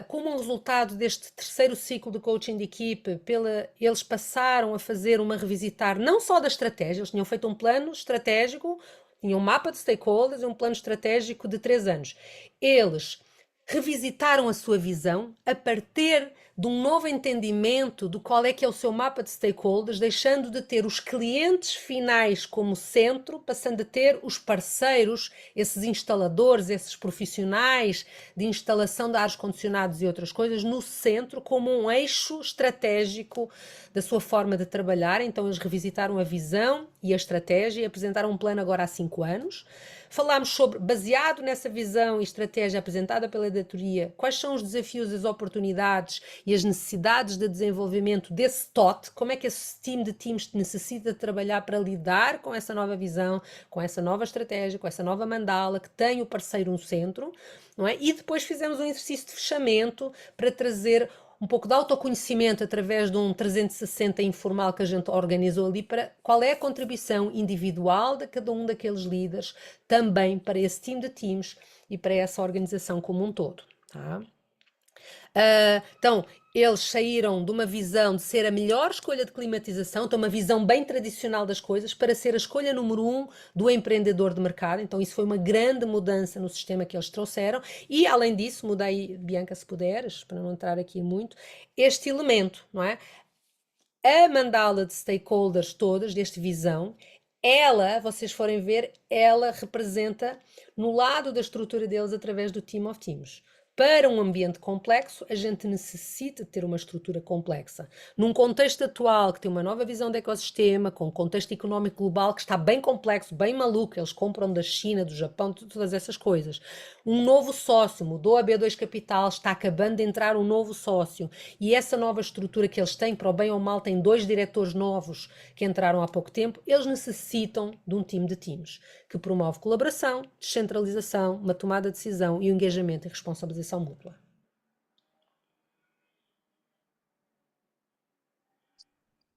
como um resultado deste terceiro ciclo de coaching de equipe, eles passaram a fazer uma revisitar não só da estratégia, eles tinham feito um plano estratégico, tinham um mapa de stakeholders e um plano estratégico de 3 anos. Eles revisitaram a sua visão a partir de um novo entendimento do qual é que é o seu mapa de stakeholders, deixando de ter os clientes finais como centro, passando a ter os parceiros, esses instaladores, esses profissionais de instalação de ares condicionados e outras coisas, no centro como um eixo estratégico da sua forma de trabalhar. Então eles revisitaram a visão e a estratégia e apresentaram um plano agora há 5 anos. Falámos sobre, baseado nessa visão e estratégia apresentada pela diretoria, quais são os desafios, as oportunidades e as necessidades de desenvolvimento desse TOT, como é que esse time de teams necessita trabalhar para lidar com essa nova visão, com essa nova estratégia, com essa nova mandala, que tem o parceiro no centro, não é? E depois fizemos um exercício de fechamento para trazer um pouco de autoconhecimento através de um 360 informal que a gente organizou ali para qual é a contribuição individual de cada um daqueles líderes também para esse time de teams e para essa organização como um todo. Tá? Então, eles saíram de uma visão de ser a melhor escolha de climatização, então uma visão bem tradicional das coisas, para ser a escolha número 1 do empreendedor de mercado. Então isso foi uma grande mudança no sistema que eles trouxeram. E, além disso, muda aí, Bianca, se puderes, para não entrar aqui muito, este elemento, não é? A mandala de stakeholders todas, deste visão, ela, vocês forem ver, ela representa no lado da estrutura deles através do Team of Teams. Para um ambiente complexo, a gente necessita ter uma estrutura complexa. Num contexto atual, que tem uma nova visão de ecossistema, com um contexto económico global que está bem complexo, bem maluco, eles compram da China, do Japão, todas essas coisas. Um novo sócio mudou a B2 Capital, está acabando de entrar um novo sócio. E essa nova estrutura que eles têm, para o bem ou mal, tem 2 diretores novos que entraram há pouco tempo, eles necessitam de um time de teams que promove colaboração, descentralização, uma tomada de decisão e o engajamento e responsabilização mútua.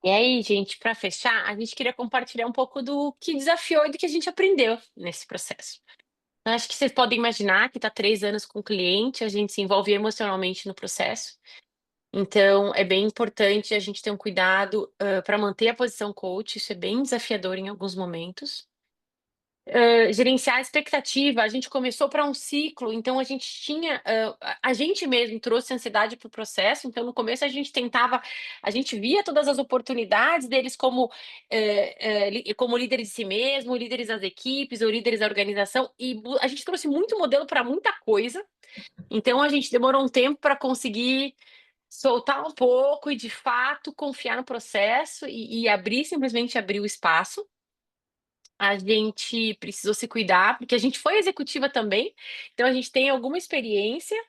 E aí, gente, para fechar, a gente queria compartilhar um pouco do que desafiou e do que a gente aprendeu nesse processo. Eu acho que vocês podem imaginar que está 3 anos com o cliente, a gente se envolve emocionalmente no processo. Então, é bem importante a gente ter um cuidado para manter a posição coach, isso é bem desafiador em alguns momentos. Gerenciar a expectativa, a gente começou para um ciclo, então a gente tinha, a gente mesmo trouxe ansiedade para o processo, então no começo a gente via todas as oportunidades deles como, como líderes de si mesmo, líderes das equipes ou líderes da organização, e a gente trouxe muito modelo para muita coisa, então a gente demorou um tempo para conseguir soltar um pouco e de fato confiar no processo e abrir, simplesmente abrir o espaço. A gente precisou se cuidar, porque a gente foi executiva também, então a gente tem alguma experiência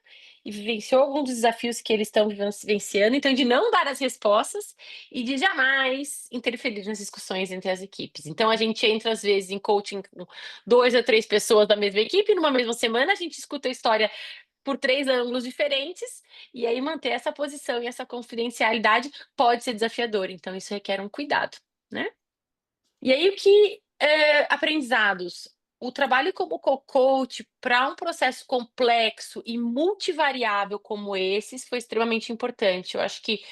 e vivenciou alguns dos desafios que eles estão vivenciando, então de não dar as respostas e de jamais interferir nas discussões entre as equipes. Então a gente entra às vezes em coaching com 2 a 3 pessoas da mesma equipe, numa mesma semana a gente escuta a história por 3 ângulos diferentes, e aí manter essa posição e essa confidencialidade pode ser desafiador, então isso requer um cuidado, né. E aí aprendizados, o trabalho como co-coach para um processo complexo e multivariável como esses foi extremamente importante. Eu acho que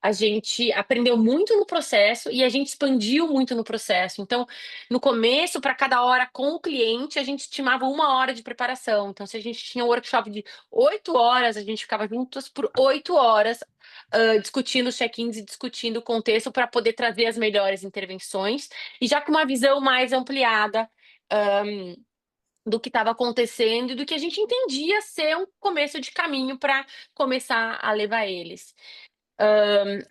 a gente aprendeu muito no processo e a gente expandiu muito no processo. Então, no começo, para cada hora com o cliente, a gente estimava 1 hora de preparação. Então, se a gente tinha um workshop de 8 horas, a gente ficava juntos por 8 horas, discutindo os check-ins e discutindo o contexto para poder trazer as melhores intervenções, e já com uma visão mais ampliada, hã, do que estava acontecendo e do que a gente entendia ser um começo de caminho para começar a levar eles.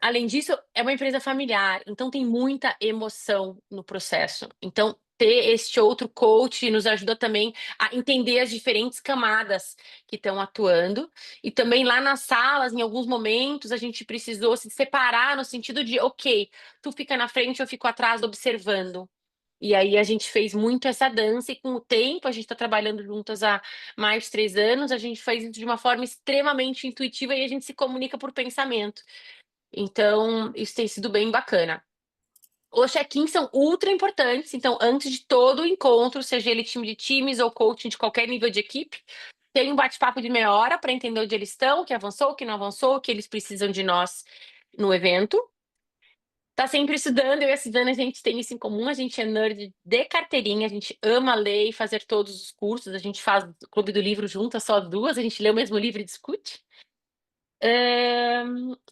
Além disso, é uma empresa familiar, então tem muita emoção no processo. Então, ter este outro coach nos ajuda também a entender as diferentes camadas que estão atuando. E também lá nas salas, em alguns momentos, a gente precisou se separar no sentido de, ok, tu fica na frente, eu fico atrás observando. E aí a gente fez muito essa dança, e com o tempo, a gente está trabalhando juntas há mais de 3 anos, a gente faz isso de uma forma extremamente intuitiva e a gente se comunica por pensamento. Então, isso tem sido bem bacana. Os check-ins são ultra importantes, então antes de todo o encontro, seja ele time de times ou coaching de qualquer nível de equipe, tem um bate-papo de meia hora para entender onde eles estão, o que avançou, o que não avançou, o que eles precisam de nós no evento. Tá sempre estudando, eu e a Suzana, a gente tem isso em comum, a gente é nerd de carteirinha, a gente ama ler e fazer todos os cursos, a gente faz o clube do livro juntas, só duas, a gente lê o mesmo livro e discute.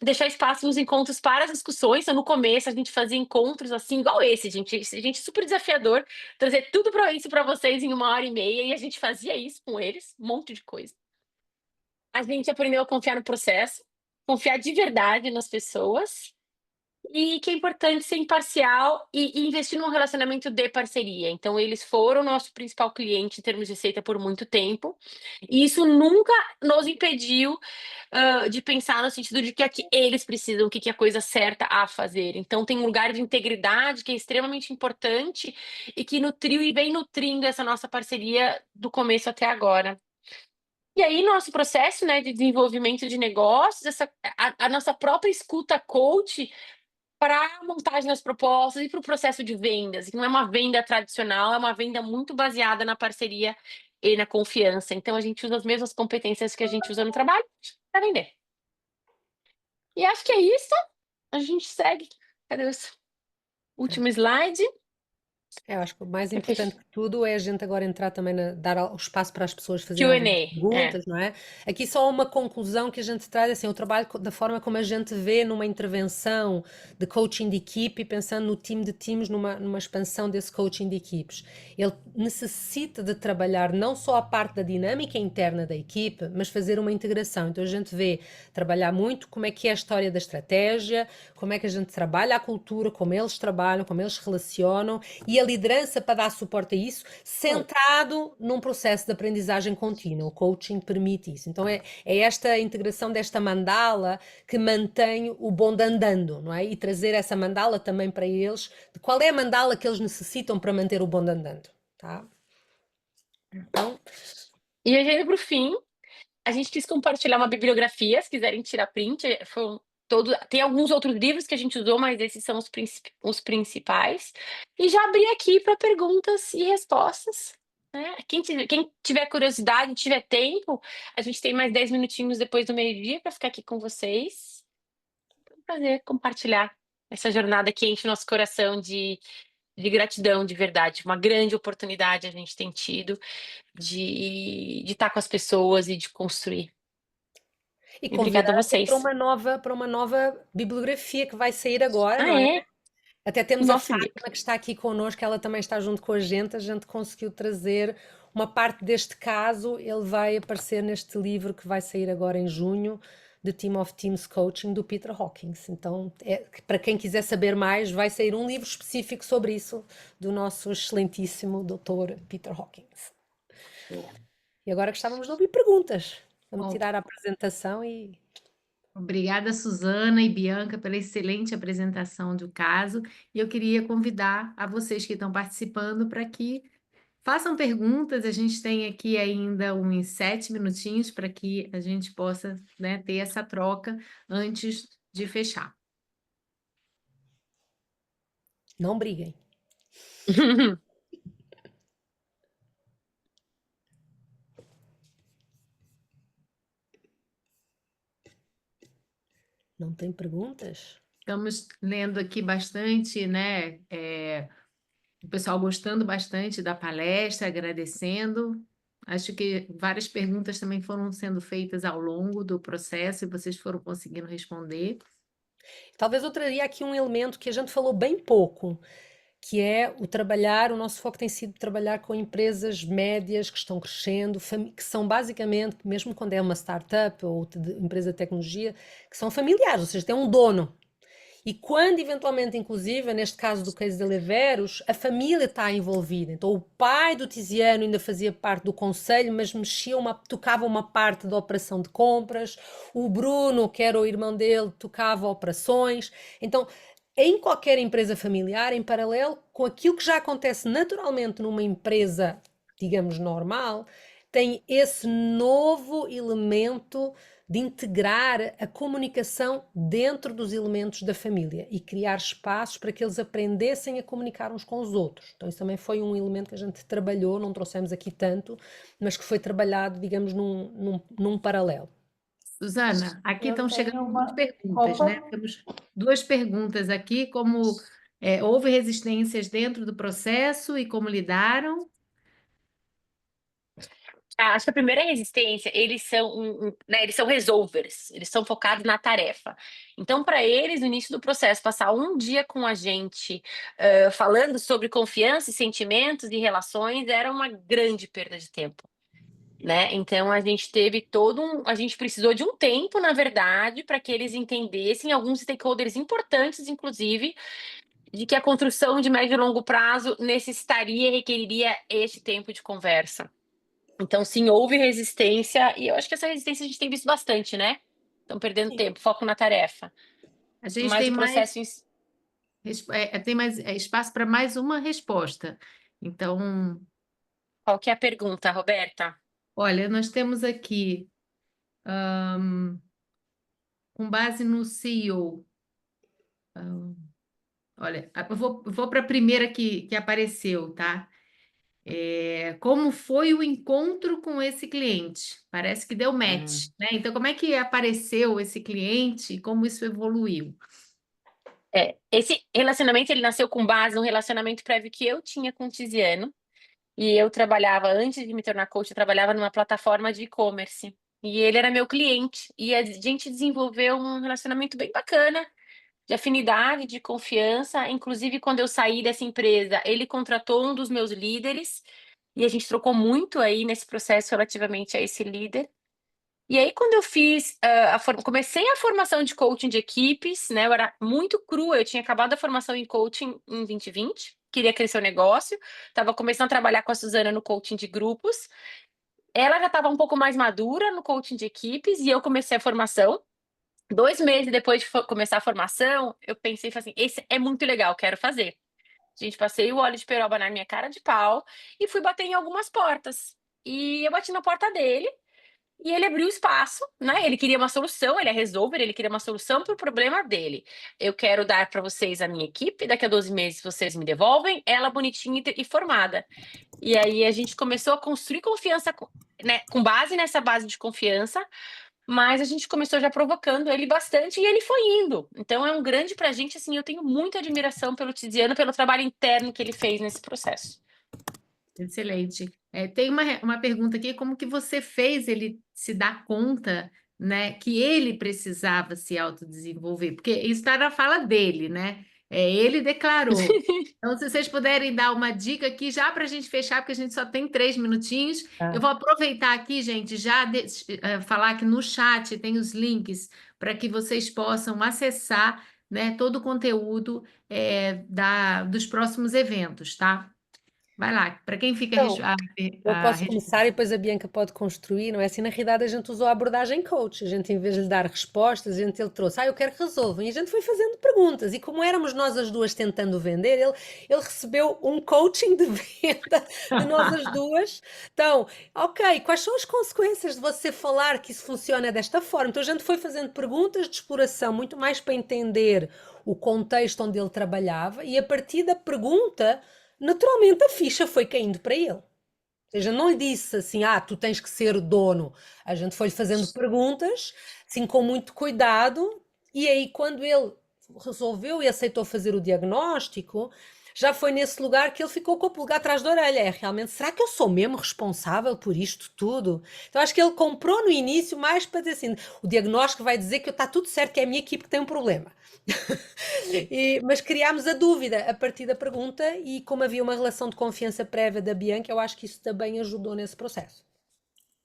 Deixar espaço nos encontros para as discussões. Então, no começo, a gente fazia encontros assim, igual esse, gente, super desafiador, trazer tudo para isso para vocês em 1 hora e meia, e a gente fazia isso com eles, um monte de coisa. A gente aprendeu a confiar no processo, confiar de verdade nas pessoas, e que é importante ser imparcial e investir num relacionamento de parceria. Então, eles foram nosso principal cliente em termos de receita por muito tempo, e isso nunca nos impediu de pensar no sentido de que eles precisam, o que é a coisa certa a fazer. Então tem um lugar de integridade que é extremamente importante e que nutriu e vem nutrindo essa nossa parceria do começo até agora. E aí nosso processo, né, de desenvolvimento de negócios, a nossa própria escuta coach para a montagem das propostas e para o processo de vendas. Não é uma venda tradicional, é uma venda muito baseada na parceria e na confiança. Então a gente usa as mesmas competências que a gente usa no trabalho para vender. E acho que é isso. A gente segue. Cadê o último slide? Eu acho que o mais Pra fech importante que tudo é a gente agora entrar também dar o espaço para as pessoas fazerem algumas Q&A. perguntas, não é? Aqui só uma conclusão que a gente traz, assim, o trabalho da forma como a gente vê numa intervenção de coaching de equipe, pensando no time de times, numa expansão desse coaching de equipes. Ele necessita de trabalhar não só a parte da dinâmica interna da equipe, mas fazer uma integração. Então a gente vê trabalhar muito como é que é a história da estratégia, como é que a gente trabalha a cultura, como eles trabalham, como eles se relacionam, e a liderança para dar suporte a isso, centrado num processo de aprendizagem contínua. O coaching permite isso. Então é esta integração desta mandala que mantém o bonde andando, não é? E trazer essa mandala também para eles, de qual é a mandala que eles necessitam para manter o bonde andando, tá? Então, E a gente, para o fim, a gente quis compartilhar uma bibliografia, se quiserem tirar print, tem alguns outros livros que a gente usou, mas esses são os principais. E já abri aqui para perguntas e respostas, né? Quem tiver curiosidade, tiver tempo, a gente tem mais 10 minutinhos depois do meio-dia para ficar aqui com vocês. É um prazer compartilhar essa jornada que enche nosso coração de gratidão, de verdade. Uma grande oportunidade a gente tem tido de estar com as pessoas e de construir. e E obrigada convidar a até vocês. para uma nova bibliografia que vai sair agora, Ah, não é? é? Até temos a Nosso livro. Fátima que está aqui connosco, ela também está junto com a gente conseguiu trazer uma parte deste caso, ele vai aparecer neste livro que vai sair agora em junho, The Team of Teams Coaching, do Peter Hawkins. Então, para quem quiser saber mais, vai sair um livro específico sobre isso, do nosso excelentíssimo Dr. Peter Hawkins. E agora gostávamos de ouvir perguntas. Vamos Bom, tirar a apresentação e... obrigada, Suzana e Bianca, pela excelente apresentação do caso. E eu queria convidar a vocês que estão participando para que Façam perguntas, a gente tem aqui ainda uns 7 minutinhos para que a gente possa, né, ter essa troca antes de fechar. Não briguem. Não tem perguntas? Estamos lendo aqui bastante, né? O pessoal gostando bastante da palestra, agradecendo. Acho que várias perguntas também foram sendo feitas ao longo do processo e vocês foram conseguindo responder. Talvez eu traria aqui um elemento que a gente falou bem pouco, que é o nosso foco tem sido trabalhar com empresas médias que estão crescendo, que são basicamente, mesmo quando é uma startup ou empresa de tecnologia, que são familiares, ou seja, tem um dono. E quando eventualmente, inclusive, neste caso do case de Leveros, a família está envolvida. Então o pai do Tiziano ainda fazia parte do conselho, mas tocava uma parte da operação de compras. O Bruno, que era o irmão dele, tocava operações. Então, em qualquer empresa familiar, em paralelo com aquilo que já acontece naturalmente numa empresa, digamos, normal, tem esse novo elemento de integrar a comunicação dentro dos elementos da família e criar espaços para que eles aprendessem a comunicar uns com os outros. Então, isso também foi um elemento que a gente trabalhou, não trouxemos aqui tanto, mas que foi trabalhado, digamos, num paralelo. Susana, aqui Eu estão chegando tenho duas uma. perguntas, né? Opa, Temos duas perguntas aqui, como houve resistências dentro do processo e como lidaram? Acho que a primeira resistência, eles são, né, eles são resolvers, eles são focados na tarefa. Então, para eles, no início do processo, passar um dia com a gente falando sobre confiança e sentimentos e relações era uma grande perda de tempo, né? Então, a gente teve a gente precisou de um tempo, na verdade, para que eles entendessem, alguns stakeholders importantes, inclusive, de que a construção de médio e longo prazo necessitaria e requeriria este tempo de conversa. Então, sim, houve resistência, e eu acho que essa resistência a gente tem visto bastante, né? Estão perdendo Sim. tempo, foco na tarefa. A gente Mas tem o mais, processo tem mais espaço para mais uma resposta. Então, Qual que é a pergunta, Roberta? olha, nós temos aqui, com base no CEO, olha, eu vou para a primeira que apareceu, tá? Como foi o encontro com esse cliente? Parece que deu match, né? Então, como é que apareceu esse cliente e como isso evoluiu? Esse relacionamento, ele nasceu com base no relacionamento prévio que eu tinha com o Tiziano. E eu trabalhava, antes de me tornar coach, eu trabalhava numa plataforma de e-commerce. E ele era meu cliente. E a gente desenvolveu um relacionamento bem bacana, de afinidade, de confiança. Inclusive, quando eu saí dessa empresa, ele contratou um dos meus líderes. E a gente trocou muito aí nesse processo relativamente a esse líder. E aí, quando eu fiz, comecei a formação de coaching de equipes, né? Eu era muito crua, eu tinha acabado a formação em coaching em 2020, queria crescer o negócio, estava começando a trabalhar com a Suzana no coaching de grupos. Ela já estava um pouco mais madura no coaching de equipes e eu comecei a formação. 2 meses depois de começar a formação, eu pensei, falei assim, esse é muito legal, quero fazer. Gente, passei o óleo de peroba na minha cara de pau e fui bater em algumas portas. E eu bati na porta dele. E ele abriu espaço, né? Ele queria uma solução, ele é resolver, ele queria uma solução para o problema dele. Eu quero dar para vocês a minha equipe, daqui a 12 meses vocês me devolvem, ela bonitinha e formada. E aí a gente começou a construir confiança, né, com base nessa base de confiança, mas a gente começou já provocando ele bastante e ele foi indo. Então é um grande pra gente, assim, eu tenho muita admiração pelo Tiziano, pelo trabalho interno que ele fez nesse processo. Excelente. Tem uma pergunta aqui, como que você fez ele se dar conta, né, que ele precisava se autodesenvolver? Porque isso está na fala dele, né? Ele declarou. Então, se vocês puderem dar uma dica aqui, já para a gente fechar, porque a gente só tem 3 minutinhos, eu vou aproveitar aqui, gente, falar que no chat tem os links para que vocês possam acessar, né, todo o conteúdo dos próximos eventos, tá? Vai lá, para quem fica Então, eu a posso resposta. começar e depois a Bianca pode construir, não é assim? Na realidade, a gente usou a abordagem coach. A gente, em vez de lhe dar respostas, ele trouxe, eu quero que resolvam. E a gente foi fazendo perguntas. E como éramos nós as duas tentando vender, ele recebeu um coaching de venda de nós as duas. Então, ok, quais são as consequências de você falar que isso funciona desta forma? Então, a gente foi fazendo perguntas de exploração, muito mais para entender o contexto onde ele trabalhava, e a partir da pergunta, naturalmente a ficha foi caindo para ele. Ou seja, não lhe disse assim, tu tens que ser o dono. A gente foi-lhe fazendo perguntas, assim, com muito cuidado, e aí quando ele resolveu e aceitou fazer o diagnóstico, já foi nesse lugar que ele ficou com o pulgar atrás da orelha. É realmente, será que eu sou mesmo responsável por isto tudo? Então acho que ele comprou no início mais para dizer assim, o diagnóstico vai dizer que está tudo certo, que é a minha equipe que tem um problema. Mas criámos a dúvida a partir da pergunta, e como havia uma relação de confiança prévia da Bianca, eu acho que isso também ajudou nesse processo.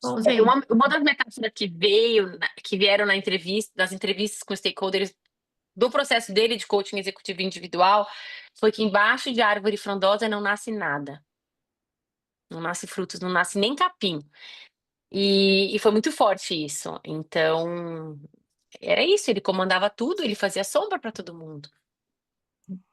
Bom, gente, Uma das metáforas que vieram nas entrevistas com stakeholders do processo dele de coaching executivo individual, foi que embaixo de árvore frondosa não nasce nada. Não nasce frutos, não nasce nem capim. E foi muito forte isso. Então, era isso, ele comandava tudo, ele fazia sombra para todo mundo.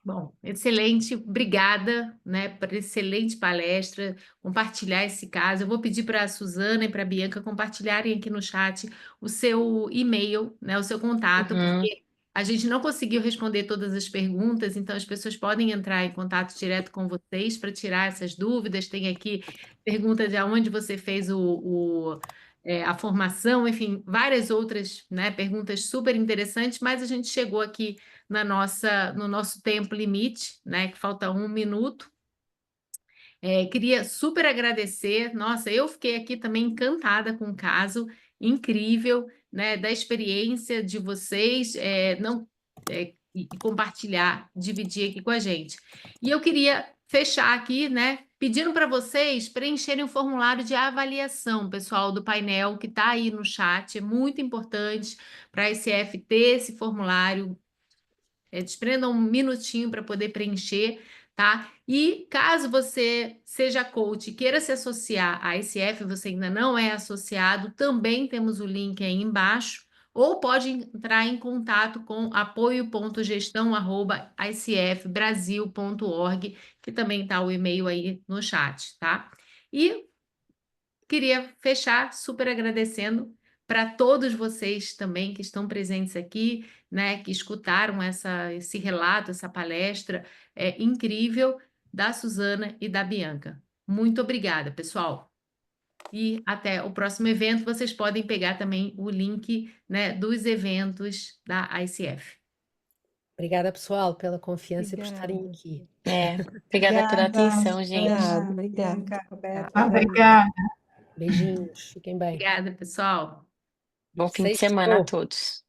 bom, excelente, obrigada, né, por excelente palestra, compartilhar esse caso. Eu vou pedir para a Suzana e para a Bianca compartilharem aqui no chat o seu e-mail, né, o seu contato, Uhum. porque a gente não conseguiu responder todas as perguntas, então as pessoas podem entrar em contato direto com vocês para tirar essas dúvidas. Tem aqui pergunta de aonde você fez a formação, enfim, várias outras, né, perguntas super interessantes, mas a gente chegou aqui no nosso tempo limite, né? Que falta 1 minuto. Queria super agradecer. Nossa, eu fiquei aqui também encantada com o caso, incrível, né? Da experiência de vocês, e compartilhar, dividir aqui com a gente. E eu queria fechar aqui, né? Pedindo para vocês preencherem o formulário de avaliação, pessoal, do painel que está aí no chat. É muito importante para a ICF ter esse formulário. Desprenda 1 minutinho para poder preencher, tá? E caso você seja coach e queira se associar à ICF, você ainda não é associado, também temos o link aí embaixo, ou pode entrar em contato com apoio.gestão@icfbrasil.org, que também está o e-mail aí no chat, tá? E queria fechar super agradecendo para todos vocês também que estão presentes aqui, né, que escutaram esse relato, essa palestra incrível da Suzana e da Bianca. Muito obrigada, pessoal. E até o próximo evento. Vocês podem pegar também o link, né, dos eventos da ICF. Obrigada, pessoal, pela confiança e por estarem Obrigada. aqui. Obrigada pela atenção, Obrigada, gente. obrigada. Bianca, Roberta, Tá. Dani. Obrigada. Beijinhos, fiquem bem. Obrigada, pessoal. Bom fim de semana a Sextou. todos.